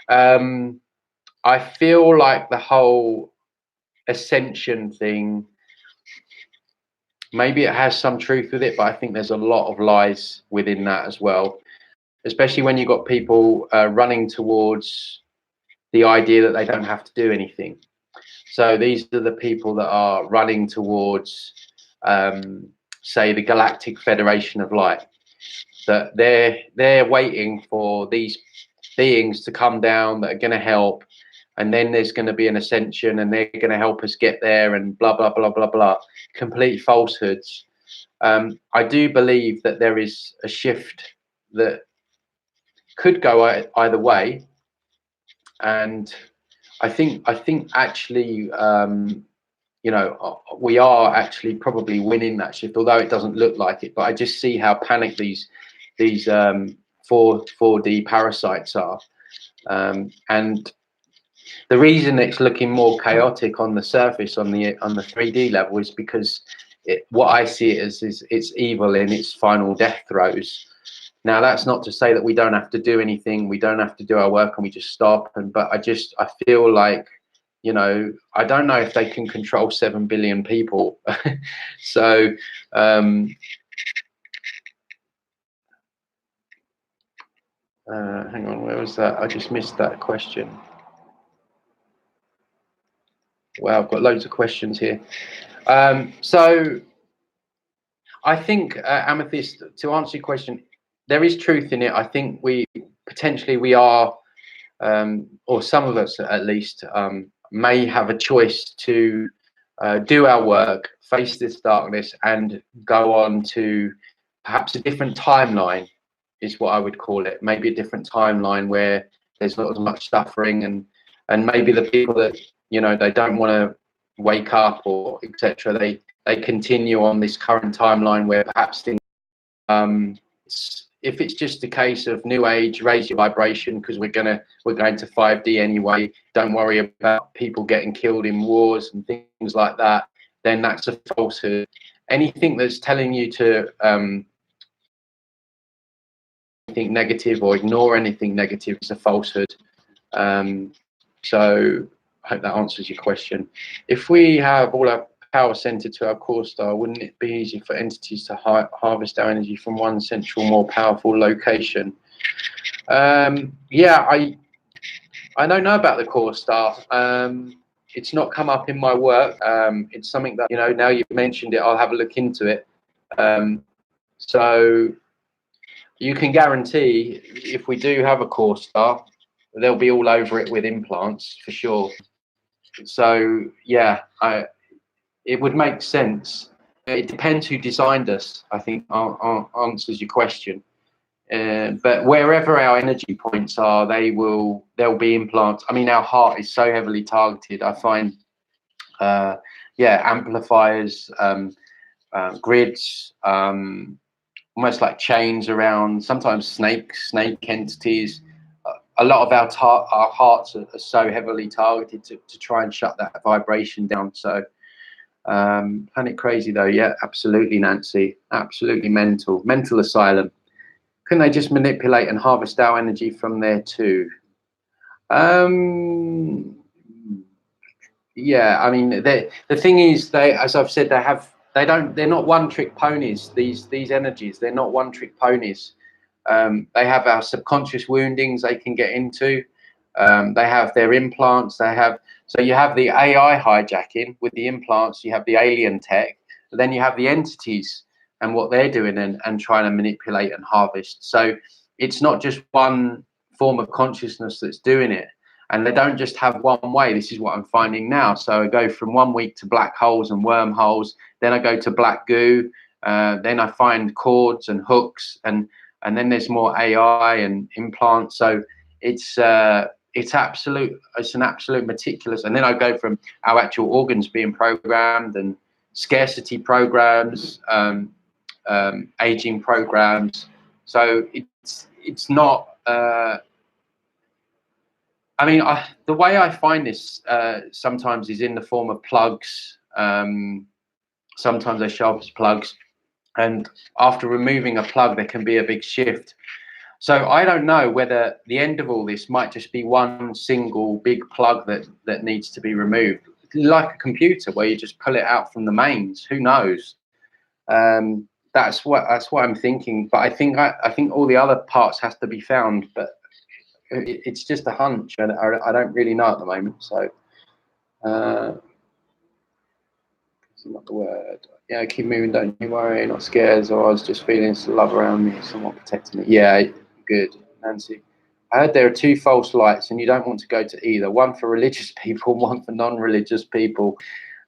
I feel like the whole Ascension thing, maybe it has some truth with it, but I think there's a lot of lies within that as well, especially when you've got people running towards the idea that they don't have to do anything. So these are the people that are running towards, say, the Galactic Federation of Light, that they're waiting for these beings to come down that are going to help, and then there's going to be an ascension and they're going to help us get there, and blah blah blah blah blah. Complete falsehoods. I do believe that there is a shift that could go either way, and I think actually, you know, we are actually probably winning that shift, although it doesn't look like it. But I just see how panicked these 4D parasites are, and the reason it's looking more chaotic on the surface, on the 3D level, is because what I see it as is it's evil in its final death throes. Now, that's not to say that we don't have to do anything, we don't have to do our work, and we just stop. But I feel like, you know, I don't know if they can control 7 billion people. So, hang on, where was that? I just missed that question. Wow, I've got loads of questions here. So I think, Amethyst, to answer your question, there is truth in it. I think we are, or some of us at least, may have a choice to do our work, face this darkness, and go on to perhaps a different timeline, is what I would call it. Maybe a different timeline where there's not as much suffering, and maybe the people that, you know, they don't want to wake up or etc. They continue on this current timeline where perhaps things, if it's just a case of new age, raise your vibration because we're going to 5D anyway, don't worry about people getting killed in wars and things like that, then that's a falsehood. Anything that's telling you to think negative or ignore anything negative is a falsehood. So I hope that answers your question. If we have all our power centered to our core star, wouldn't it be easy for entities to harvest our energy from one central, more powerful location? Yeah, I don't know about the core star. It's not come up in my work. It's something that, you know, now you've mentioned it, I'll have a look into it. So you can guarantee if we do have a core star, they'll be all over it with implants for sure. So yeah, it would make sense. It depends who designed us, I think, answers your question. But wherever our energy points are, there'll be implants. I mean, our heart is so heavily targeted. I find, yeah, amplifiers, grids, almost like chains around, sometimes snake entities. A lot of our hearts are so heavily targeted to try and shut that vibration down. So planet crazy though. Yeah, absolutely, Nancy, absolutely mental asylum. Can they just manipulate and harvest our energy from there too? Yeah, I mean, the thing is, as I've said, they're not one trick ponies. These energies, they're not one trick ponies. They have our subconscious woundings they can get into. They have their implants. So you have the AI hijacking with the implants. You have the alien tech. But then you have the entities and what they're doing and trying to manipulate and harvest. So it's not just one form of consciousness that's doing it. And they don't just have one way. This is what I'm finding now. So I go from 1 week to black holes and wormholes. Then I go to black goo. Then I find cords and hooks, and then there's more AI and implants. So it's an absolute meticulous. And then I go from our actual organs being programmed, and scarcity programs, aging programs. So it's not. I mean, the way I find this sometimes is in the form of plugs. Sometimes they show up as plugs, and after removing a plug, there can be a big shift. So I don't know whether the end of all this might just be one single big plug that needs to be removed, like a computer where you just pull it out from the mains. Who knows? That's what I'm thinking. But I think all the other parts has to be found. But it's just a hunch, and I don't really know at the moment. So. Not the word. Yeah, keep moving, don't you worry, not scared, or I was just feeling some love around me, someone protecting me. Yeah, good, Nancy. I heard there are two false lights, and you don't want to go to either. One for religious people, and one for non-religious people.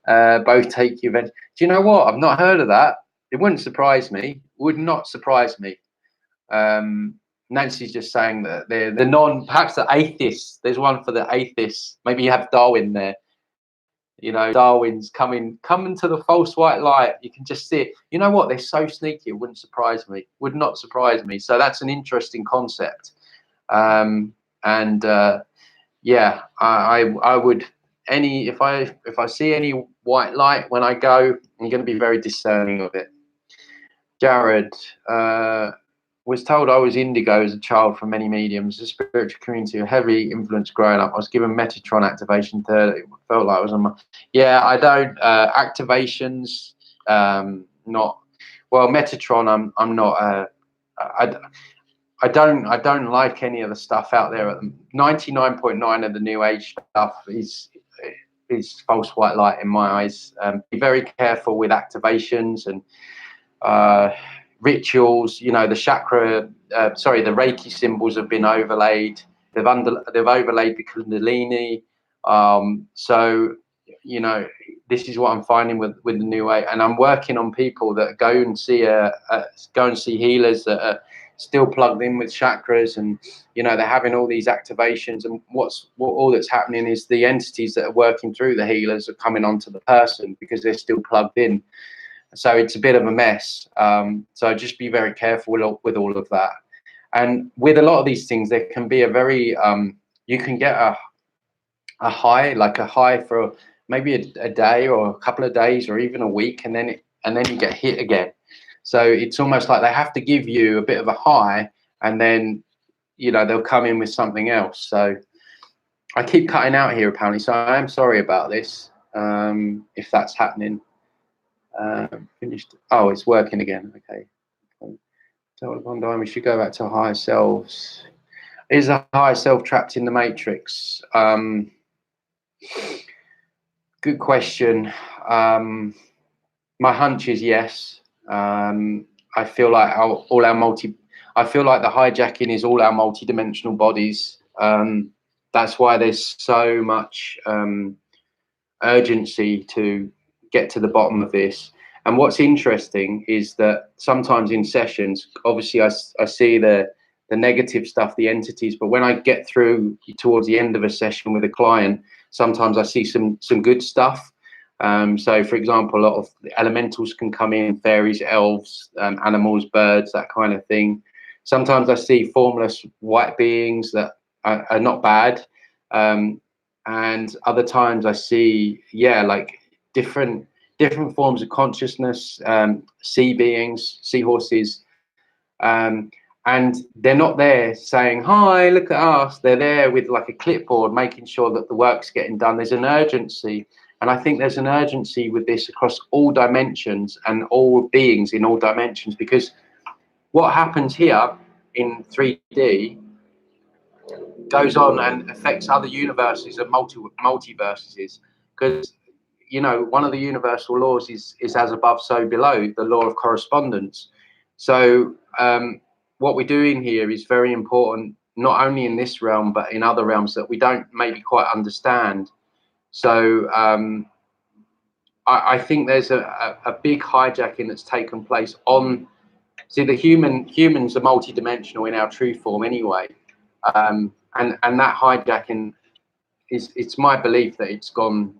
Both take you. Do you know what? I've not heard of that. It wouldn't surprise me. Would not surprise me. Nancy's just saying that they're the perhaps the atheists. There's one for the atheists. Maybe you have Darwin there. You know, Darwin's coming to the false white light. You can just see it. You know what? They're so sneaky. It wouldn't surprise me. Would not surprise me. So that's an interesting concept. Yeah, I would if I see any white light when I go, I'm going to be very discerning of it. Jared was told I was indigo as a child from many mediums. The spiritual community, a heavy influence growing up. I was given Metatron activation third. It felt like I was on my. Yeah, I don't activations. Not well. Metatron. I'm not. I don't like any of the stuff out there. 99.9 of the new age stuff is false white light in my eyes. Be very careful with activations and rituals. You know, the chakra, the Reiki symbols have been overlaid. They've overlaid the Kundalini. So, you know, this is what I'm finding with the new age, and I'm working on people that go and see healers that are still plugged in with chakras, and you know, they're having all these activations, and all that's happening is the entities that are working through the healers are coming onto the person because they're still plugged in. So it's a bit of a mess. So just be very careful with all of that. And with a lot of these things, there can be a very you can get a high, like a high for maybe a day or a couple of days or even a week, and then you get hit again. So it's almost like they have to give you a bit of a high, and then you know they'll come in with something else. So I keep cutting out here apparently, so I am sorry about this if that's happening. Finished. Oh, it's working again. Okay. So one time we should go back to our higher selves. Is the higher self trapped in the matrix? Good question. My hunch is yes. I feel like I feel like the hijacking is all our multi-dimensional bodies. That's why there's so much urgency to get to the bottom of this. And what's interesting is that sometimes in sessions, obviously I see the negative stuff, the entities, but when I get through towards the end of a session with a client, sometimes I see some good stuff. So for example, a lot of the elementals can come in, fairies, elves, animals, birds, that kind of thing. Sometimes I see formless white beings that are not bad. And other times I see, like different forms of consciousness, sea beings, seahorses, and they're not there saying, hi, look at us. They're there with like a clipboard, making sure that the work's getting done. There's an urgency. And I think there's an urgency with this across all dimensions and all beings in all dimensions, because what happens here in 3D goes on and affects other universes and multiverses, because you know one of the universal laws is as above so below, the law of correspondence. So what we're doing here is very important, not only in this realm but in other realms that we don't maybe quite understand. So I think there's a big hijacking that's taken place on. See, the humans are multidimensional in our true form anyway. And that hijacking it's my belief that it's gone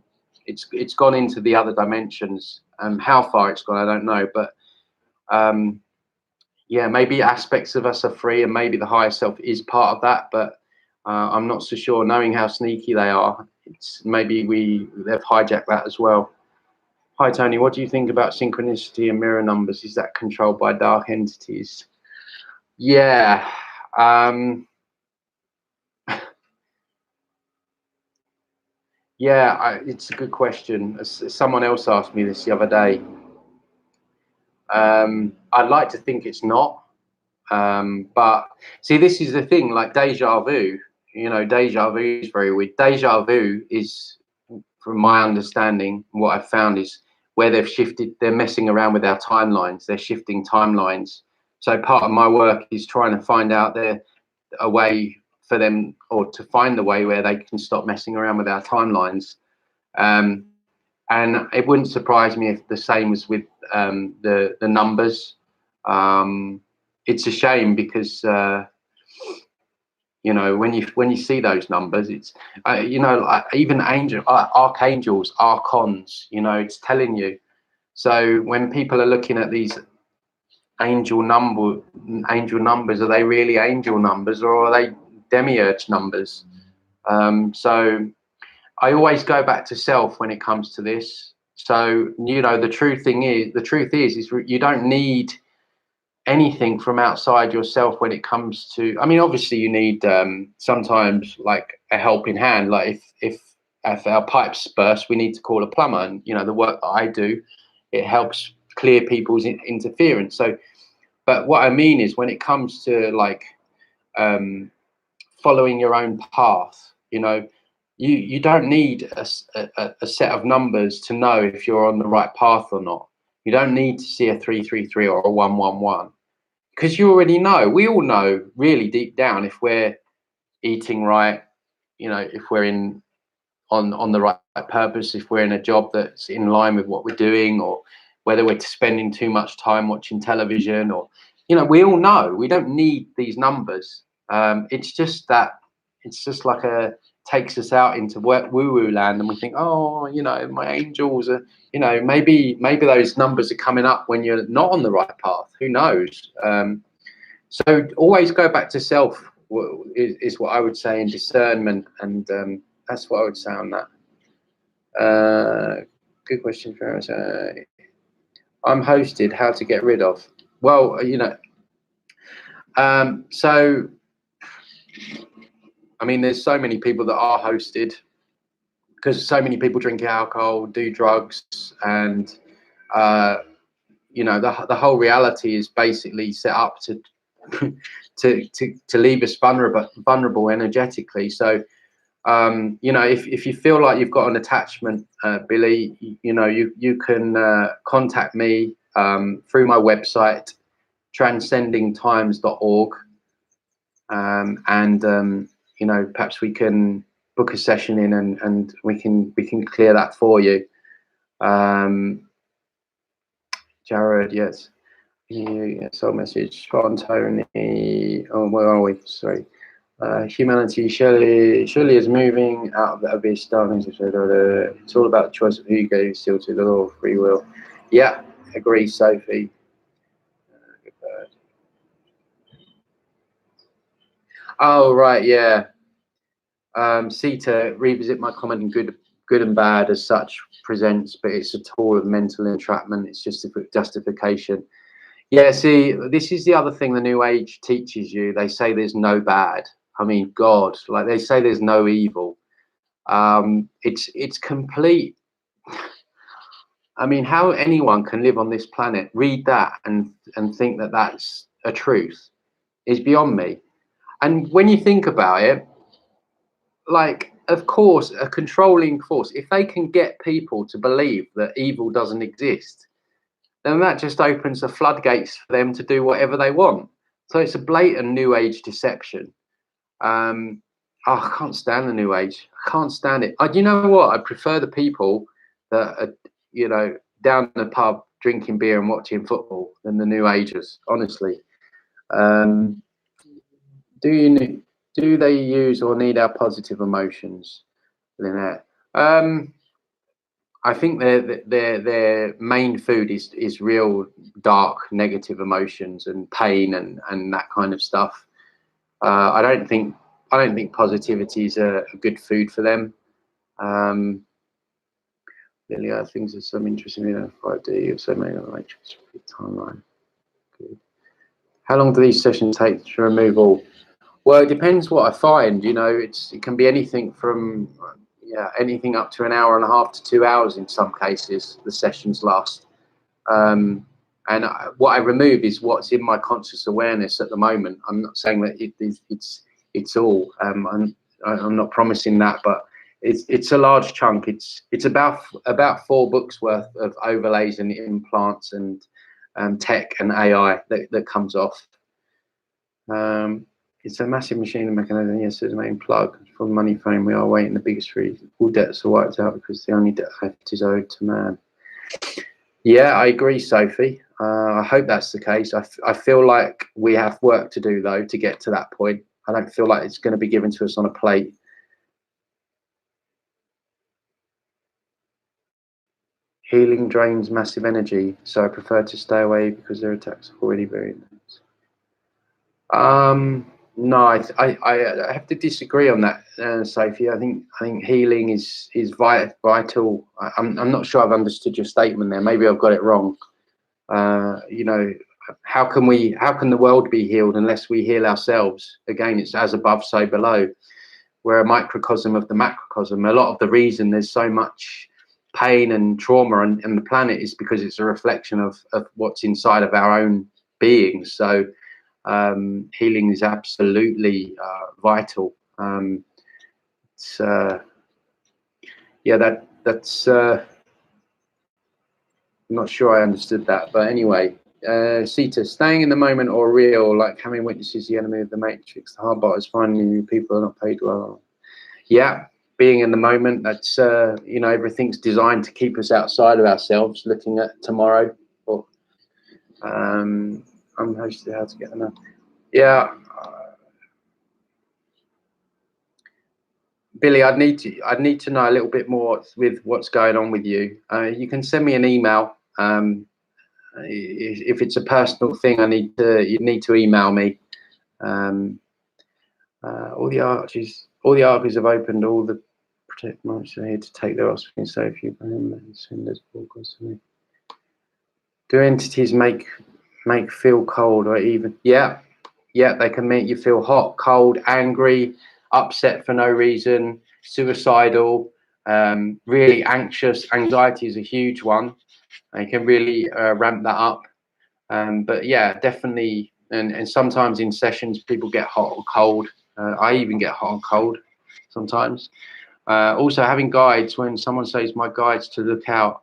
into the other dimensions. How far it's gone, I don't know, but maybe aspects of us are free, and maybe the higher self is part of that, but I'm not so sure. Knowing how sneaky they are, it's maybe they've hijacked that as well. Hi Tony, what do you think about synchronicity and mirror numbers? Is that controlled by dark entities? Yeah. It's a good question. Someone else asked me this the other day. I'd like to think it's not. But see, this is the thing, like deja vu, you know, deja vu is very weird. Deja vu is, from my understanding, what I've found is where they've shifted, they're messing around with our timelines, they're shifting timelines. So part of my work is trying to find out a way for them, or to find the way where they can stop messing around with our timelines. And it wouldn't surprise me if the same was with the numbers. It's a shame because you know, when you see those numbers, it's you know, like even archangels, archons, you know, it's telling you. So when people are looking at these angel numbers, are they really angel numbers, or are they demiurge numbers? So I always go back to self when it comes to this. So, you know, the truth is you don't need anything from outside yourself when it comes to, I mean, obviously you need sometimes like a helping hand. Like if our pipes burst, we need to call a plumber. And, you know, the work that I do, it helps clear people's interference. So, but what I mean is when it comes to like following your own path, you know, you don't need a set of numbers to know if you're on the right path or not. You don't need to see a 333 or a 111, because you already know. We all know really deep down if we're eating right, you know, if we're on the right purpose, if we're in a job that's in line with what we're doing, or whether we're spending too much time watching television, or, you know, we all know. We don't need these numbers. It's just that it's just like takes us out into woo-woo land, and we think, oh, you know, my angels are, you know, maybe those numbers are coming up when you're not on the right path. Who knows? So always go back to self is what I would say, in discernment, and that's what I would say on that. Good question for us. I'm hosted. How to get rid of? Well, you know, so I mean, there's so many people that are hosted because so many people drink alcohol, do drugs, and you know, the whole reality is basically set up to to leave us vulnerable energetically. So you know, if you feel like you've got an attachment, Billy, you know, you can contact me through my website, transcendingtimes.org, and you know, perhaps we can book a session in, and we can clear that for you. Jared, yes. Yeah, soul message from Tony. Oh, where are we? Sorry. Humanity surely is moving out of the abyss. Darkness. It's all about the choice of who you go still to, the law of free will. Yeah, agree, Sophie. Oh, right, yeah. Sita, revisit my comment in good and bad as such presents, but it's a tool of mental entrapment. It's just a justification. Yeah, see, this is the other thing the New Age teaches you. They say there's no bad. I mean, God, like they say there's no evil. It's complete. I mean, how anyone can live on this planet, read that and think that that's a truth is beyond me. And when you think about it, like, of course, a controlling force, if they can get people to believe that evil doesn't exist, then that just opens the floodgates for them to do whatever they want. So it's a blatant New Age deception. Oh, I can't stand the New Age. I can't stand it. You know what? I prefer the people that are, you know, down in the pub drinking beer and watching football than the New Agers, honestly. Do they use or need our positive emotions, Lynette? I think their main food is real dark negative emotions and pain and that kind of stuff. I don't think positivity is a good food for them. Lily, I think there's some interesting idea of so many on the matrix timeline. Good. How long do these sessions take to remove all? Well, it depends what I find. You know, it can be anything from anything up to an hour and a half to 2 hours in some cases. The sessions last, and And what I remove is what's in my conscious awareness at the moment. I'm not saying that it's all. I'm not promising that, but it's a large chunk. It's about 4 books worth of overlays and implants and tech and AI that comes off. It's a massive machine and mechanism. Yes, it's the main plug from money fame. We are waiting the biggest freeze. All debts are wiped out because the only debt left is owed to man. Yeah, I agree, Sophie. I hope that's the case. I feel like we have work to do, though, to get to that point. I don't feel like it's going to be given to us on a plate. Healing drains massive energy, so I prefer to stay away because their attacks are already very intense. No, I have to disagree on that, Sophie. I think healing is vital. I'm not sure I've understood your statement there. Maybe I've got it wrong. You know, how can the world be healed unless we heal ourselves? Again, it's as above, so below. We're a microcosm of the macrocosm. A lot of the reason there's so much pain and trauma on the planet is because it's a reflection of what's inside of our own beings. So healing is absolutely vital. It's yeah, that's I'm not sure I understood that, but anyway. Sita, staying in the moment or real, like having witnesses the enemy of the matrix, the hard part is finding new people are not paid well. Yeah, being in the moment, that's you know, everything's designed to keep us outside of ourselves, looking at tomorrow. Or I'm hosted how to get enough. Yeah, Billy, I'd need to know a little bit more with what's going on with you. You can send me an email. If it's a personal thing, you need to email me. All the arches have opened. All the protect marks are here to take their offspring safely. Send us forecast to me. Do entities make feel cold or even? Yeah, they can make you feel hot, cold, angry, upset for no reason, suicidal, really anxious. Anxiety is a huge one. They can really ramp that up. But yeah, definitely. And sometimes in sessions, people get hot or cold. I even get hot and cold sometimes. Also, having guides, when someone says my guides to look out,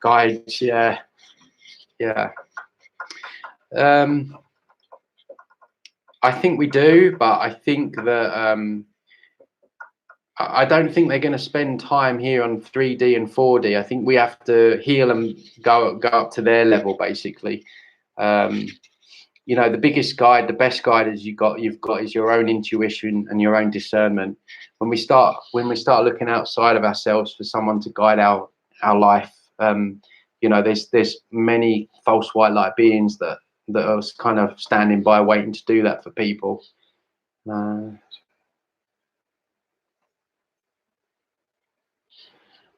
guides, yeah. I think we do, but I think that I don't think they're going to spend time here on 3D and 4D. I think we have to heal and go up to their level, basically. You know, the biggest guide, the best guide is you've got is your own intuition and your own discernment. When we start looking outside of ourselves for someone to guide our life, you know, there's many false white light beings that are kind of standing by waiting to do that for people.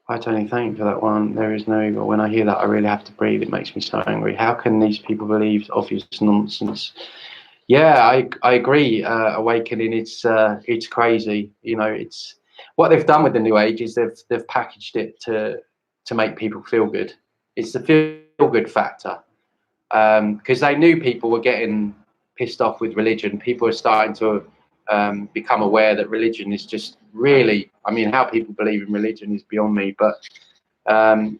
Hi Tony, thank you for that one. There is no evil. When I hear that, I really have to breathe. It makes me so angry. How can these people believe obvious nonsense? Yeah, I agree. Awakening, it's crazy. You know, it's what they've done with the New Age is they've packaged it to make people feel good. It's the feel good factor, because they knew people were getting pissed off with religion. People are starting to become aware that religion is just really, I mean, how people believe in religion is beyond me, but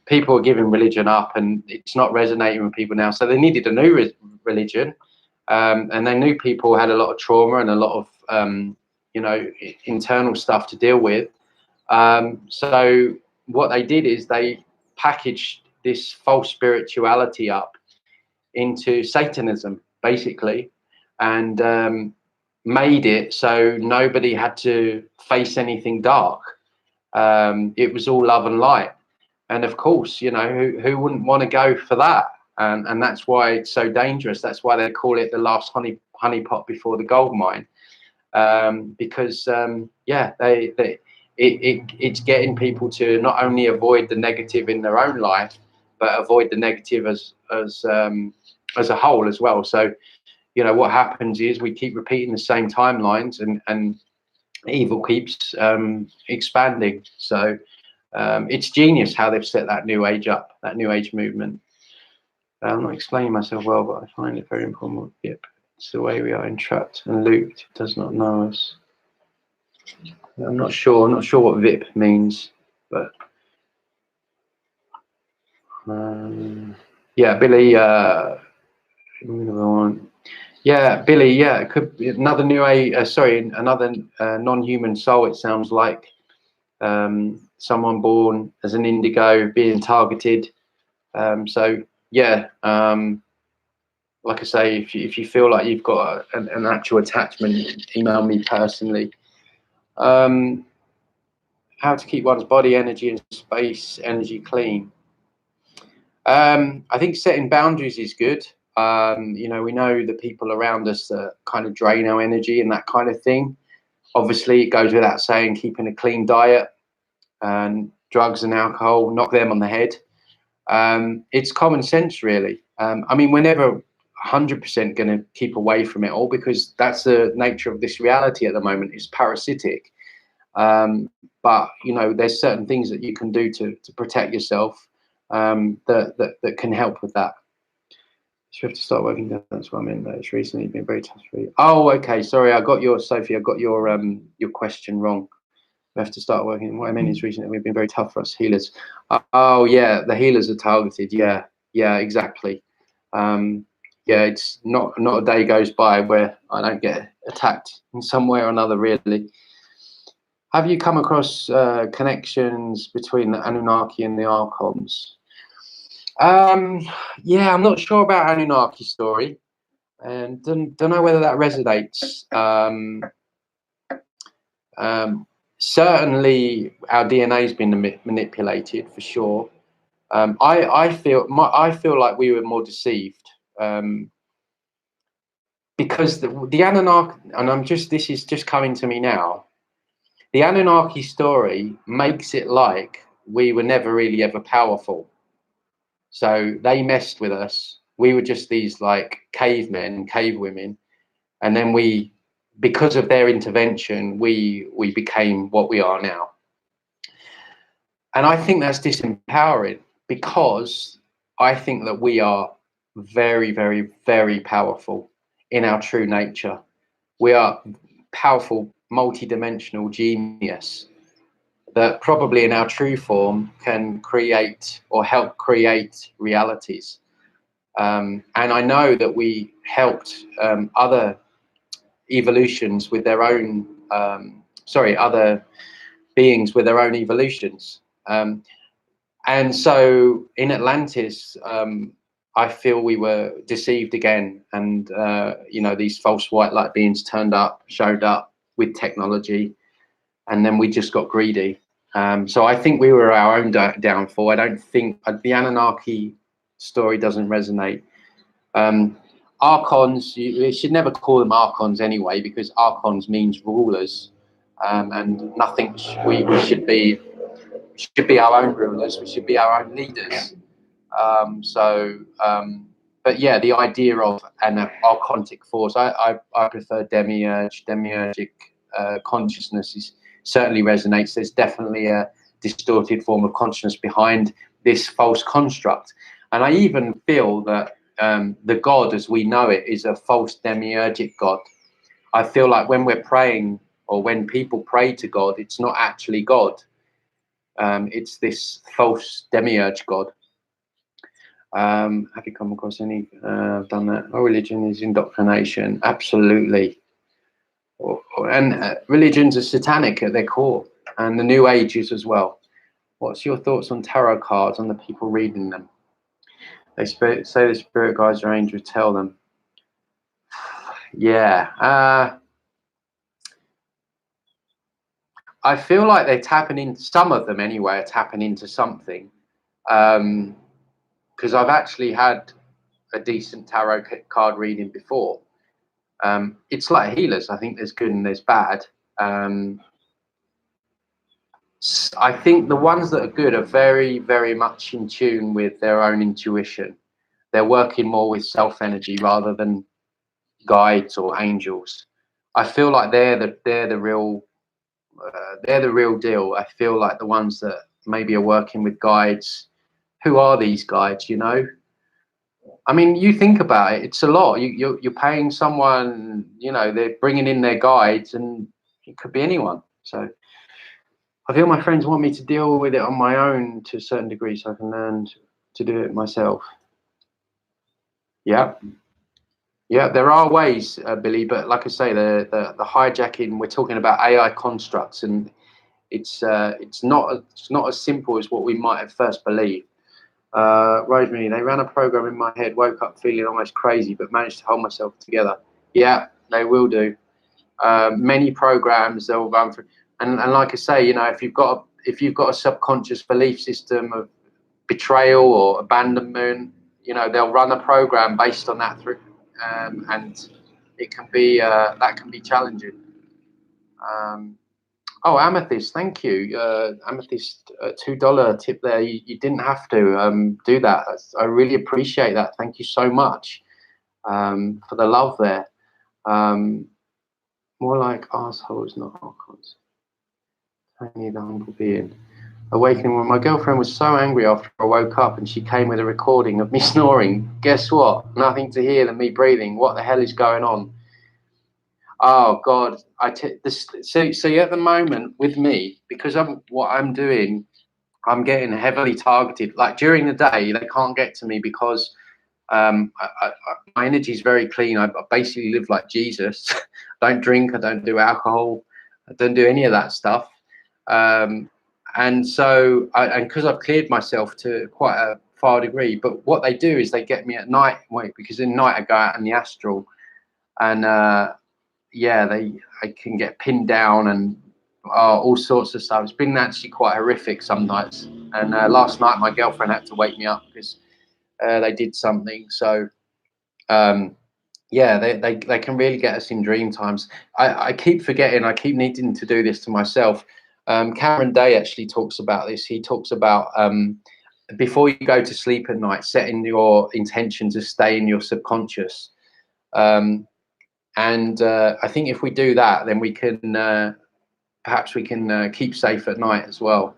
people are giving religion up and it's not resonating with people now. So they needed a new religion, and they knew people had a lot of trauma and a lot of, you know, internal stuff to deal with. So what they did is they packaged this false spirituality up into Satanism, basically, and made it so nobody had to face anything dark. It was all love and light, and of course, you know, who wouldn't want to go for that? And that's why it's so dangerous. That's why they call it the last honeypot before the gold mine, because yeah, it's getting people to not only avoid the negative in their own life, but avoid the negative as a whole as well. So, you know, what happens is we keep repeating the same timelines, and evil keeps expanding. So it's genius how they've set that New Age up, that New Age movement. I'm not explaining myself well, but I find it very important. Yep, it's the way we are entrapped and looped. It does not know us. I'm not sure what VIP means, but yeah, Billy. Yeah, Billy. Yeah, it could be another another non-human soul. It sounds like someone born as an indigo being targeted. So yeah, like I say, if you feel like you've got an actual attachment, email me personally. How to keep one's body energy and space energy clean. I think setting boundaries is good. You know, we know the people around us that kind of drain our energy and that kind of thing. Obviously, it goes without saying, keeping a clean diet and drugs and alcohol, knock them on the head. It's common sense, really. I mean, we're never 100% going to keep away from it all, because that's the nature of this reality at the moment. It's parasitic. But you know, there's certain things that you can do to protect yourself that can help with that. You have to start working down. That's what I meant. That it's recently been very tough for you. Oh, okay. Sorry, I got your Sophie. I got your question wrong. We have to start working. What I meant is recently we've been very tough for us healers. Oh yeah, the healers are targeted. Yeah, yeah, exactly. Yeah, it's not a day goes by where I don't get attacked in some way or another, really. Have you come across connections between the Anunnaki and the Archons? Yeah, I'm not sure about Anunnaki story, and don't know whether that resonates. Certainly, our DNA has been manipulated for sure. I feel like we were more deceived, because the Anunnaki, and this is just coming to me now. The Anunnaki story makes it like we were never really ever powerful. So they messed with us. We were just these like cavemen, cave women, and then because of their intervention, we became what we are now. And I think that's disempowering, because I think that we are very, very, very powerful in our true nature. We are powerful, multi-dimensional genius that probably in our true form can create or help create realities. And I know that we helped other evolutions with their own, other beings with their own evolutions. And so in Atlantis, I feel we were deceived again. And, you know, these false white light beings showed up with technology, and then we just got greedy. So I think we were our own downfall. I don't think the Anunnaki story doesn't resonate. Archons, you should never call them Archons anyway, because Archons means rulers, and nothing. We should be our own rulers. We should be our own leaders. But yeah, the idea of an archontic force, I prefer demiurgic consciousness certainly resonates. There's definitely a distorted form of consciousness behind this false construct. And I even feel that the God as we know it is a false demiurgic God. I feel like when we're praying, or when people pray to God, it's not actually God. It's this false demiurge God. Have you come across any? I've done that. Oh, religion is indoctrination. Absolutely. And religions are satanic at their core, and the New Ages as well. What's your thoughts on tarot cards and the people reading them? They say the spirit guides or angels tell them. Yeah. I feel like they're tapping in. Some of them, anyway, are tapping into something. Because I've actually had a decent tarot card reading before. It's like healers. I think there's good and there's bad. I think the ones that are good are very, very much in tune with their own intuition. They're working more with self-energy rather than guides or angels. I feel like they're the real deal. I feel like the ones that maybe are working with guides. Who are these guides? You know, I mean, you think about it, it's a lot. You're paying someone, you know, they're bringing in their guides, and it could be anyone. So I feel my friends want me to deal with it on my own to a certain degree, so I can learn to do it myself. Yeah. Yeah, there are ways, Billy, but like I say, the hijacking, we're talking about AI constructs, and it's not as simple as what we might have first believed. Rosemary, they ran a program in my head, woke up feeling almost crazy, but managed to hold myself together. Yeah, they will do. Many programs they'll run through, and like I say, you know, if you've got a subconscious belief system of betrayal or abandonment, you know, they'll run a program based on that through, and it can be that can be challenging. Oh, Amethyst, thank you. Amethyst, $2 tip there. You didn't have to do that. I really appreciate that. Thank you so much for the love there. More like assholes, not archons. Only the humble being. Awakening when my girlfriend was so angry after I woke up and she came with a recording of me snoring. Guess what? Nothing to hear than me breathing. What the hell is going on? Oh God, so at the moment with me, because what I'm doing, I'm getting heavily targeted. Like during the day, they can't get to me because my energy is very clean. I basically live like Jesus. I don't drink. I don't do alcohol. I don't do any of that stuff. And so, and because I've cleared myself to quite a far degree, but what they do is they get me at night, because in night I go out in the astral, and yeah, I can get pinned down and all sorts of stuff. It's been actually quite horrific some nights. And last night my girlfriend had to wake me up because they did something. So yeah, they can really get us in dream times. I keep forgetting. I keep needing to do this to myself. Cameron Day actually talks about this. He talks about before you go to sleep at night, setting your intention to stay in your subconscious. And I think if we do that, then we can perhaps we can keep safe at night as well.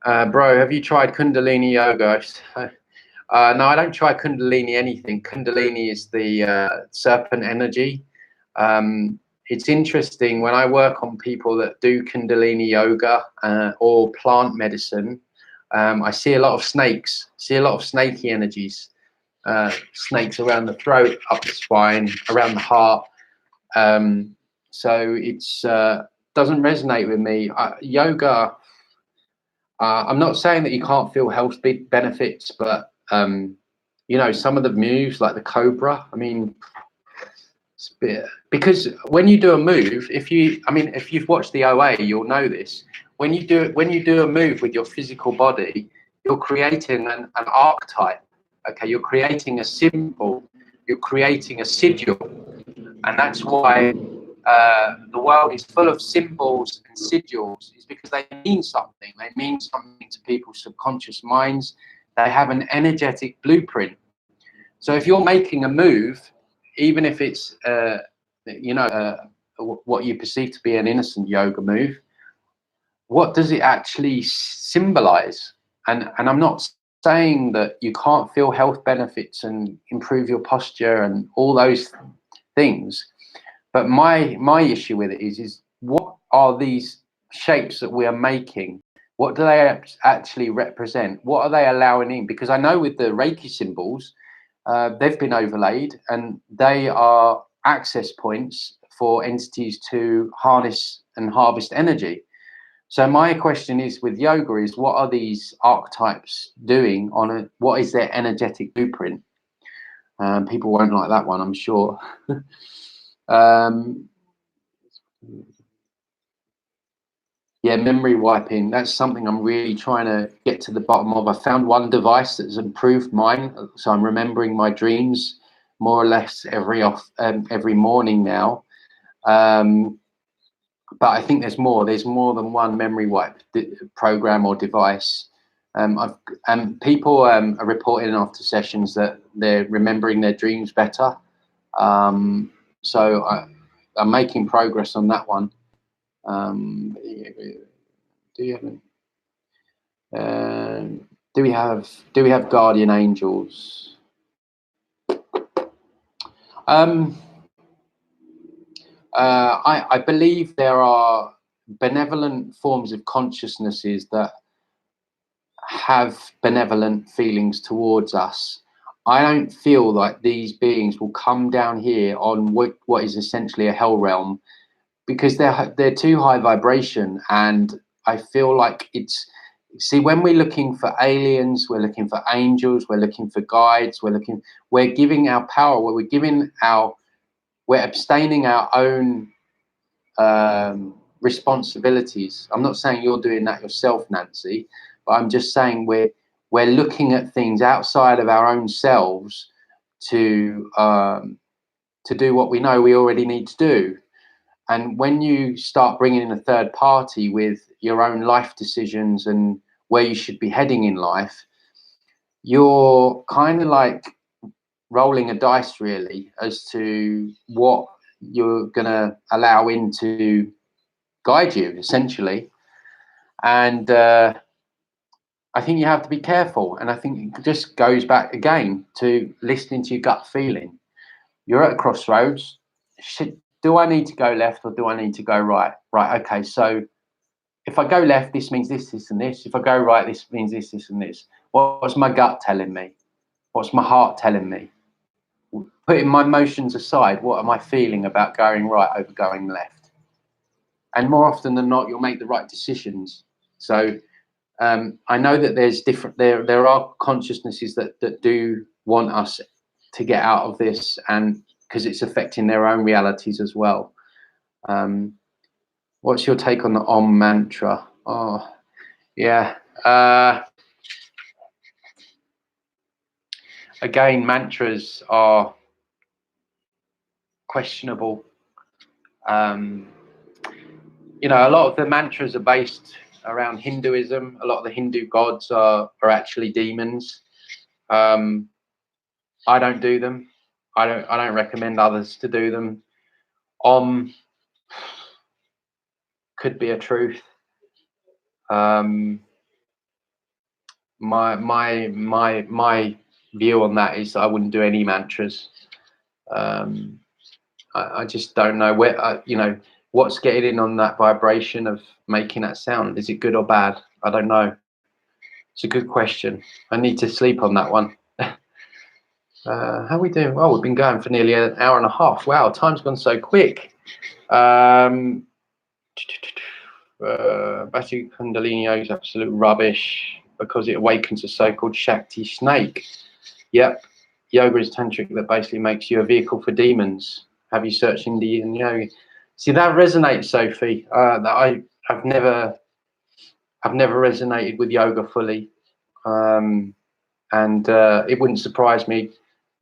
Bro, have you tried Kundalini yoga? No, I don't try Kundalini anything. Kundalini is the serpent energy. It's interesting when I work on people that do Kundalini yoga or plant medicine. I see a lot of snakes. See a lot of snaky energies. Snakes around the throat, up the spine, around the heart. So it's doesn't resonate with me. Yoga. I'm not saying that you can't feel health benefits, but you know, some of the moves like the cobra. I mean, because when you do a move, if you've watched the OA, you'll know this. When you do a move with your physical body, you're creating an archetype. Okay, you're creating a symbol. You're creating a sigil, and that's why the world is full of symbols and sigils, is because they mean something. They mean something to people's subconscious minds. They have an energetic blueprint. So if you're making a move, even if it's what you perceive to be an innocent yoga move, what does it actually symbolize? And I'm not saying that you can't feel health benefits and improve your posture and all those things. But my issue with it is what are these shapes that we are making? What do they actually represent? What are they allowing in? Because I know with the Reiki symbols, they've been overlaid and they are access points for entities to harness and harvest energy. So my question is with yoga is what are these archetypes doing what is their energetic blueprint? People won't like that one, I'm sure. Yeah, memory wiping. That's something I'm really trying to get to the bottom of. I found one device that's improved mine, so I'm remembering my dreams more or less every morning now. But I think there's more. There's more than one memory wipe program or device. People are reporting after sessions that they're remembering their dreams better. So I'm making progress on that one. Do we have guardian angels? Um, I believe there are benevolent forms of consciousnesses that have benevolent feelings towards us. I don't feel like these beings will come down here on what is essentially a hell realm, because they're too high vibration, and I feel like it's, see, when we're looking for aliens, we're looking for angels, we're looking for guides, we're giving our power, we're abstaining our own responsibilities. I'm not saying you're doing that yourself, Nancy, but I'm just saying we're looking at things outside of our own selves to do what we know we already need to do. And when you start bringing in a third party with your own life decisions and where you should be heading in life, you're kind of like rolling a dice, really, as to what you're going to allow into guide you, essentially. And I think you have to be careful. And I think it just goes back again to listening to your gut feeling. You're at a crossroads. Do I need to go left or do I need to go right? Right, okay, so if I go left, this means this, this, and this. If I go right, this means this, this, and this. What's my gut telling me? What's my heart telling me? Putting my emotions aside, what am I feeling about going right over going left? And more often than not, you'll make the right decisions. So I know that there's different, there are consciousnesses that do want us to get out of this, and because it's affecting their own realities as well. What's your take on the Om mantra? Oh, yeah. Again, mantras are questionable. You know, a lot of the mantras are based around Hinduism. A lot of the Hindu gods are actually demons. I don't do them. I don't recommend others to do them. Om could be a truth. My view on that is I wouldn't do any mantras. I just don't know where, you know, what's getting in on that vibration of making that sound. Is it good or bad? I don't know. It's a good question. I need to sleep on that one. How are we doing? Well, we've been going for nearly an hour and a half. Wow, time's gone so quick. Basic Kundalini yoga is absolute rubbish because it awakens a so-called Shakti snake. Yep. Yoga is tantric that basically makes you a vehicle for demons. Have you searched Indian yoga? See, that resonates, Sophie. That I've never resonated with yoga fully, and it wouldn't surprise me.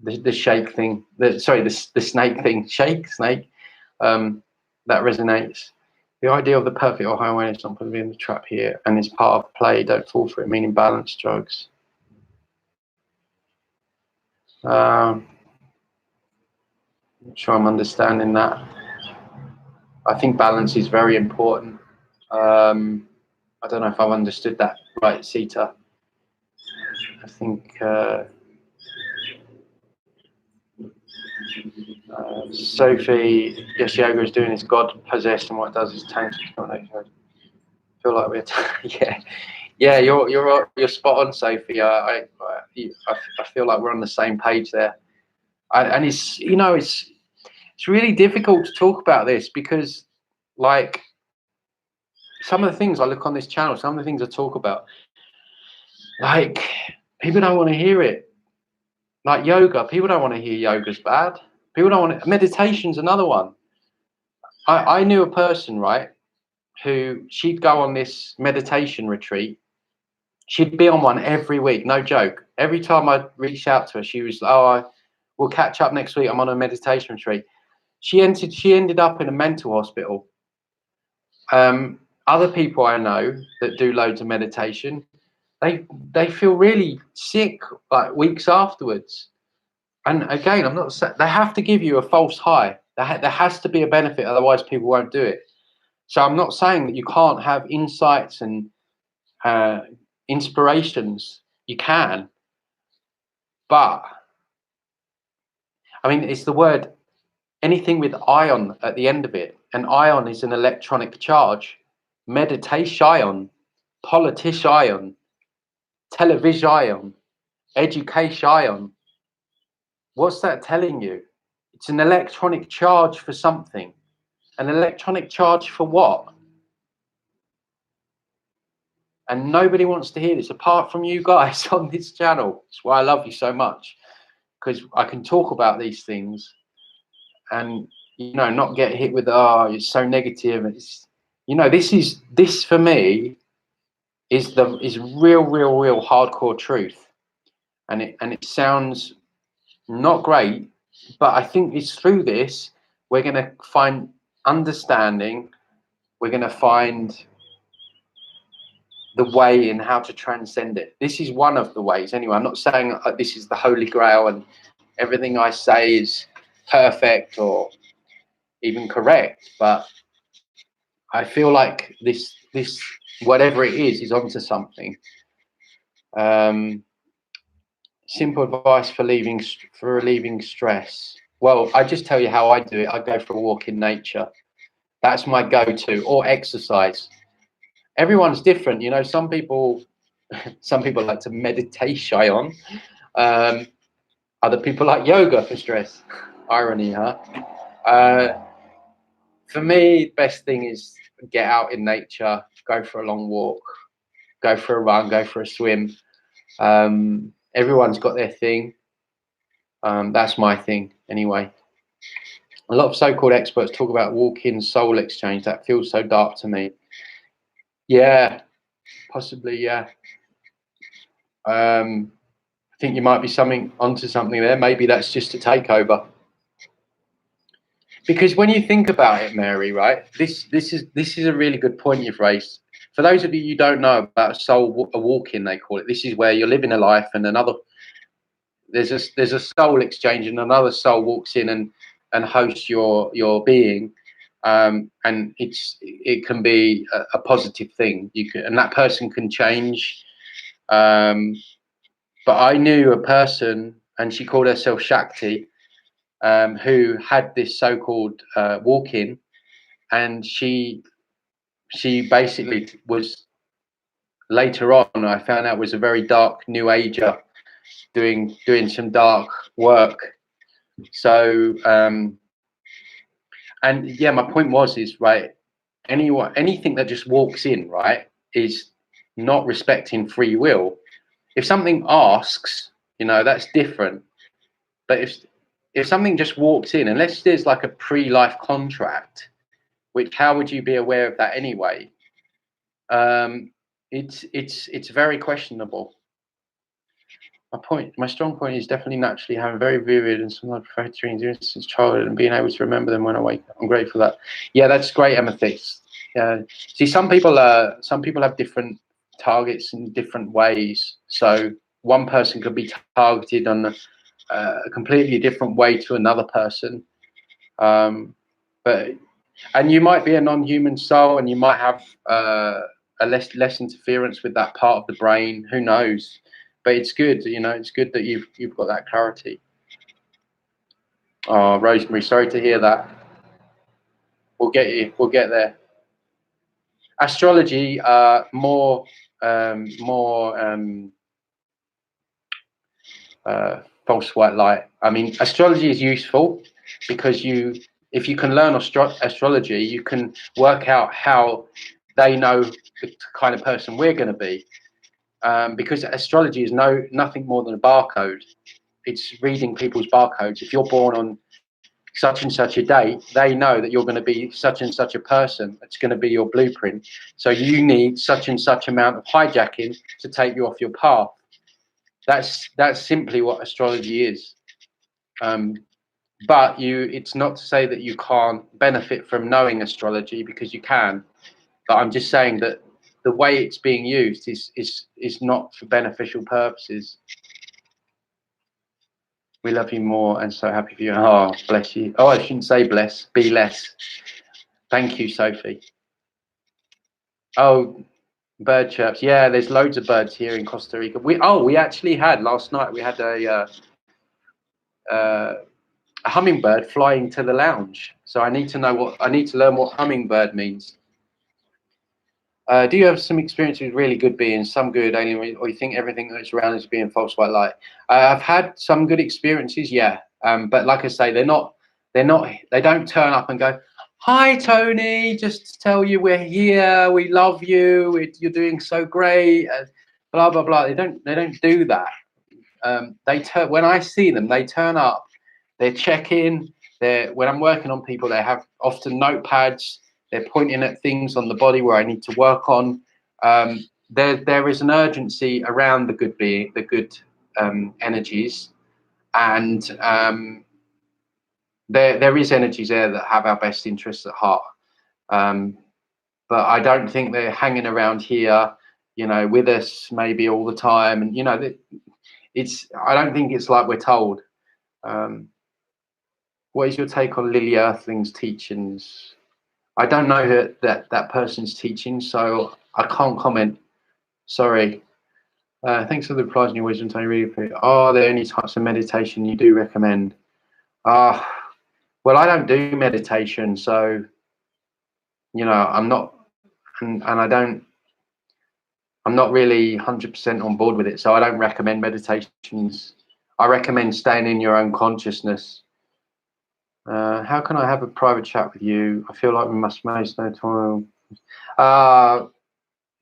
The shake thing, the snake thing, snake, that resonates. The idea of the perfect or high awareness not putting in the trap here, and it's part of play. Don't fall for it. Meaning balance drugs. Not sure I'm understanding that. I think balance is very important. I don't know if I've understood that right, Sita. I think Sophie, yes, yoga is doing is God possessed, and what it does is tantric. I feel like we're yeah. You're spot on, Sophie. I feel like we're on the same page there. And it's, you know, it's really difficult to talk about this because, like, some of the things I look on this channel, some of the things I talk about, like, people don't want to hear it. Like yoga, people don't want to hear yoga's bad. People don't want to, meditation's another one. I knew a person, right, who she'd go on this meditation retreat. She'd be on one every week, no joke. Every time I'd reach out to her, she was, oh, we'll catch up next week. I'm on a meditation retreat. She ended up in a mental hospital. Other people I know that do loads of meditation, they feel really sick like weeks afterwards. And again, I'm not saying they have to give you a false high. There has to be a benefit, otherwise people won't do it. So I'm not saying that you can't have insights and inspirations. You can, but I mean, it's the word, anything with ion at the end of it. An ion is an electronic charge. Meditation, politician, television, education. What's that telling you? It's an electronic charge for something. An electronic charge for what? And nobody wants to hear this apart from you guys on this channel. That's why I love you so much, because I can talk about these things and, you know, not get hit with, oh, it's so negative. It's, you know, this for me is real hardcore truth. And it sounds not great, but I think it's through this we're going to find understanding. We're going to find the way in how to transcend it. This is one of the ways anyway. I'm not saying this is the holy grail and everything I say is perfect or even correct, but I feel like this whatever it is onto something. Simple advice for relieving stress. Well, I just tell you how I do it. I go for a walk in nature. That's my go-to, or exercise. Everyone's different, you know. Some people like to meditation. Other people like yoga for stress. Irony, huh? For me, best thing is get out in nature, go for a long walk, go for a run, go for a swim. Everyone's got their thing. That's my thing anyway. A lot of so-called experts talk about walk-in soul exchange. That feels so dark to me. Yeah, possibly, yeah. I think you might be onto something there. Maybe that's just a takeover. Because when you think about it, Mary, right? This is a really good point you've raised. For those of you who don't know about a walk-in, they call it. This is where you're living a life, and there's a soul exchange, and another soul walks in and hosts your being, and it can be a positive thing. And that person can change. But I knew a person, and she called herself Shakti, who had this so-called walk-in, and she basically was, later on I found out, was a very dark new ager doing some dark work. So and yeah, my point is right, anything that just walks in, right, is not respecting free will. If something asks, you know, that's different. But if something just walks in, unless there's like a pre-life contract, which, how would you be aware of that anyway? It's very questionable. My strong point is definitely naturally having very vivid and somewhat prefatory experiences since childhood and being able to remember them when I wake up. I'm grateful for that. Yeah, that's great, Amethyst. See, some people have different targets in different ways. So one person could be targeted on a completely different way to another person. And you might be a non-human soul, and you might have a less interference with that part of the brain. Who knows? But it's good, you know. It's good that you've got that clarity. Oh, Rosemary, sorry to hear that. We'll get you. We'll get there. Astrology, more false white light. I mean, astrology is useful because if you can learn astrology, you can work out how they know the kind of person we're going to be. Because astrology is nothing more than a barcode. It's reading people's barcodes. If you're born on such and such a date, they know that you're going to be such and such a person. It's going to be your blueprint. So you need such and such amount of hijacking to take you off your path. That's simply what astrology is. But it's not to say that you can't benefit from knowing astrology, because you can. But I'm just saying that the way it's being used is not for beneficial purposes. We love you more and so happy for you. Oh, bless you. Oh, I shouldn't say bless, be less. Thank you, Sophie. Oh, bird chirps. Yeah, there's loads of birds here in Costa Rica. We actually had last night, we had a hummingbird flying to the lounge. So I need to learn what hummingbird means. Do you have some experience with really good beings, some good alien, or you think everything that's around is being false white light? I've had some good experiences, yeah. But like I say, they don't turn up and go, "Hi, Tony, just to tell you we're here, we love you, you're doing so great," blah blah blah. They don't do that. When I see them, they turn up, they check in. When I'm working on people, they have often notepads. They're pointing at things on the body where I need to work on. There is an urgency around the good energies, and there is energies there that have our best interests at heart. But I don't think they're hanging around here, with us maybe all the time. And I don't think it's like we're told. What is your take on Lily Earthling's teachings? I don't know that person's teaching, so I can't comment. Sorry. Thanks for the replies and your wisdom, Tony. Really appreciate. Are there any types of meditation you do recommend? Well, I don't do meditation, so I'm not, and I'm not really 100% on board with it. So I don't recommend meditations. I recommend staying in your own consciousness. How can I have a private chat with you? I feel like we must waste no time.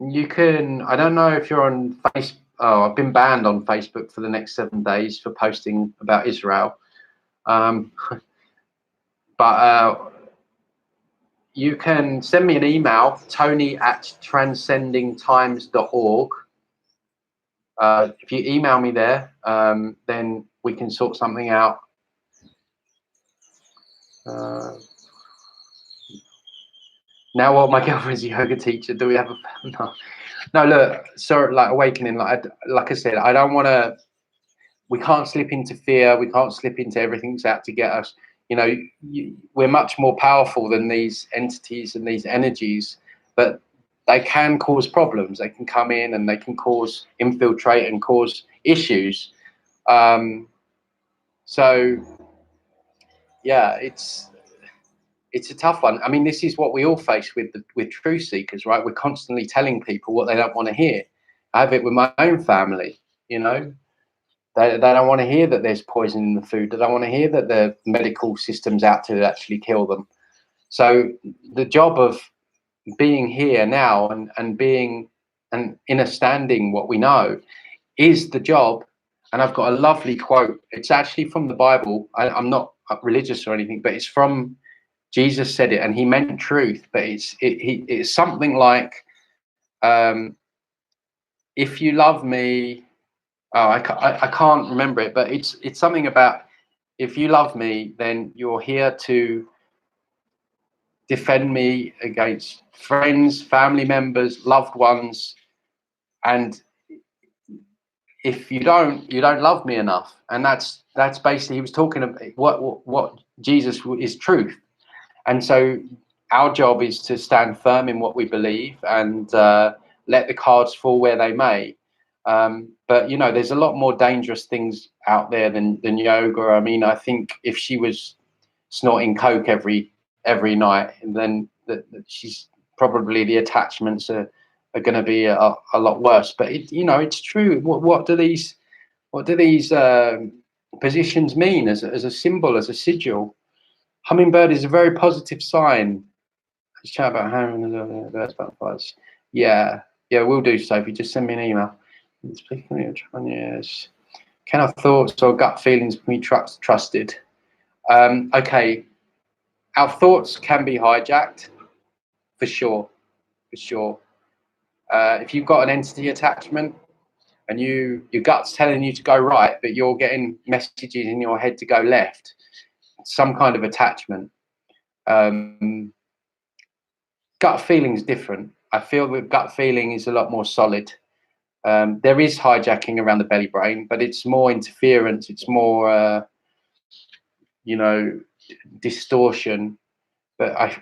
You can. I don't know if you're on Facebook. Oh, I've been banned on Facebook for the next 7 days for posting about Israel. But you can send me an email, tony@transcendingtimes.org. If you email me there, then we can sort something out. Now, what? My girlfriend's a yoga teacher. Do we have a no? Look, sorry, like awakening. Like I said, I don't want to. We can't slip into fear. We can't slip into everything's out to get us. We're much more powerful than these entities and these energies, but they can cause problems. They can come in and they can infiltrate and cause issues. So yeah, it's a tough one. I mean, this is what we all face with truth seekers, right? We're constantly telling people what they don't want to hear. I have it with my own family. They don't want to hear that there's poison in the food. They don't want to hear that the medical system's out to actually kill them. So the job of being here now and being and understanding what we know is the job. And I've got a lovely quote. It's actually from the Bible. I'm not religious or anything, but it's from Jesus said it, and he meant truth. But it's something like, if you love me. Oh, I can't remember it, but it's something about, if you love me, then you're here to defend me against friends, family members, loved ones, and if you don't love me enough. And that's basically, he was talking about what Jesus is truth. And so our job is to stand firm in what we believe and let the cards fall where they may. But there's a lot more dangerous things out there than yoga. I mean, I think if she was snorting coke every night, then she's probably, the attachments are going to be a lot worse. But it's true. What do these positions mean as a symbol, as a sigil? Hummingbird is a very positive sign. Let's chat about having birds, butterflies. Yeah, we'll do, Sophie. Just send me an email. Yes. Can our thoughts or gut feelings be trusted? Okay, our thoughts can be hijacked, for sure. If you've got an entity attachment and your gut's telling you to go right, but you're getting messages in your head to go left, some kind of attachment. Gut feeling is different. I feel that gut feeling is a lot more solid. There is hijacking around the belly brain, but it's more interference. It's more, distortion. But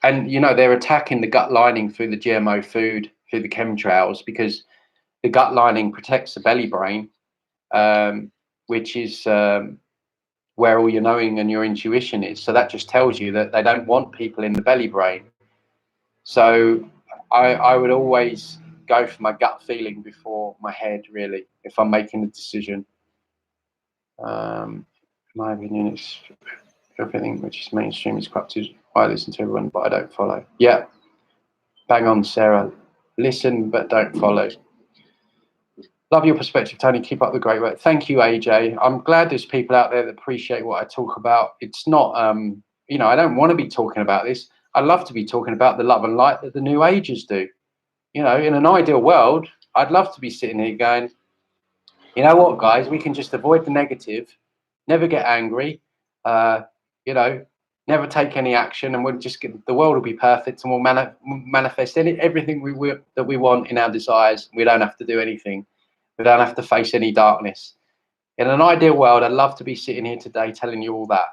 they're attacking the gut lining through the GMO food, through the chemtrails, because the gut lining protects the belly brain, which is where all your knowing and your intuition is. So that just tells you that they don't want people in the belly brain. So I would always go for my gut feeling before my head, really, if I'm making a decision. My opinion is everything which is mainstream is corrupted. I listen to everyone, but I don't follow. Yeah, bang on, Sarah. Listen, but don't follow. Love your perspective, Tony. Keep up the great work. Thank you, AJ. I'm glad there's people out there that appreciate what I talk about. It's not, you know, I don't want to be talking about this. I love to be talking about the love and light that the New Agers do. You know, in an ideal world, I'd love to be sitting here going, you know what, guys, we can just avoid the negative, never get angry, you know, never take any action, and we'll just get, the world will be perfect, and we'll manifest everything that we want in our desires. We don't have to do anything. We don't have to face any darkness. In an ideal world, I'd love to be sitting here today telling you all that.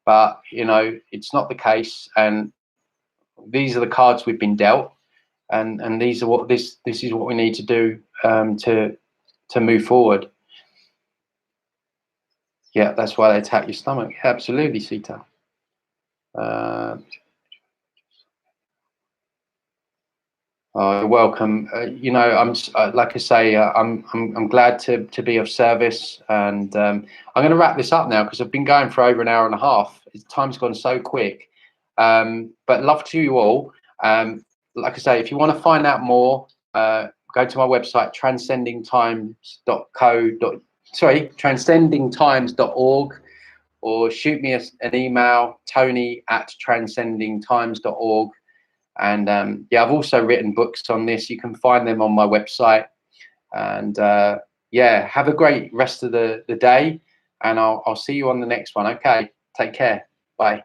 But, you know, it's not the case. And these are the cards we've been dealt. And these are what this is what we need to do to move forward. Yeah, that's why they attack your stomach. Absolutely, Sita. Oh, you're welcome. You know, I'm like I say, I'm glad to be of service, and I'm going to wrap this up now because I've been going for over an hour and a half. Time's gone so quick. But love to you all. Like I say, if you want to find out more, go to my website transcendingtimes.org, or shoot me an email, tony@transcendingtimes.org. And yeah, I've also written books on this. You can find them on my website. And yeah, have a great rest of the day, and I'll see you on the next one. Okay, take care. Bye.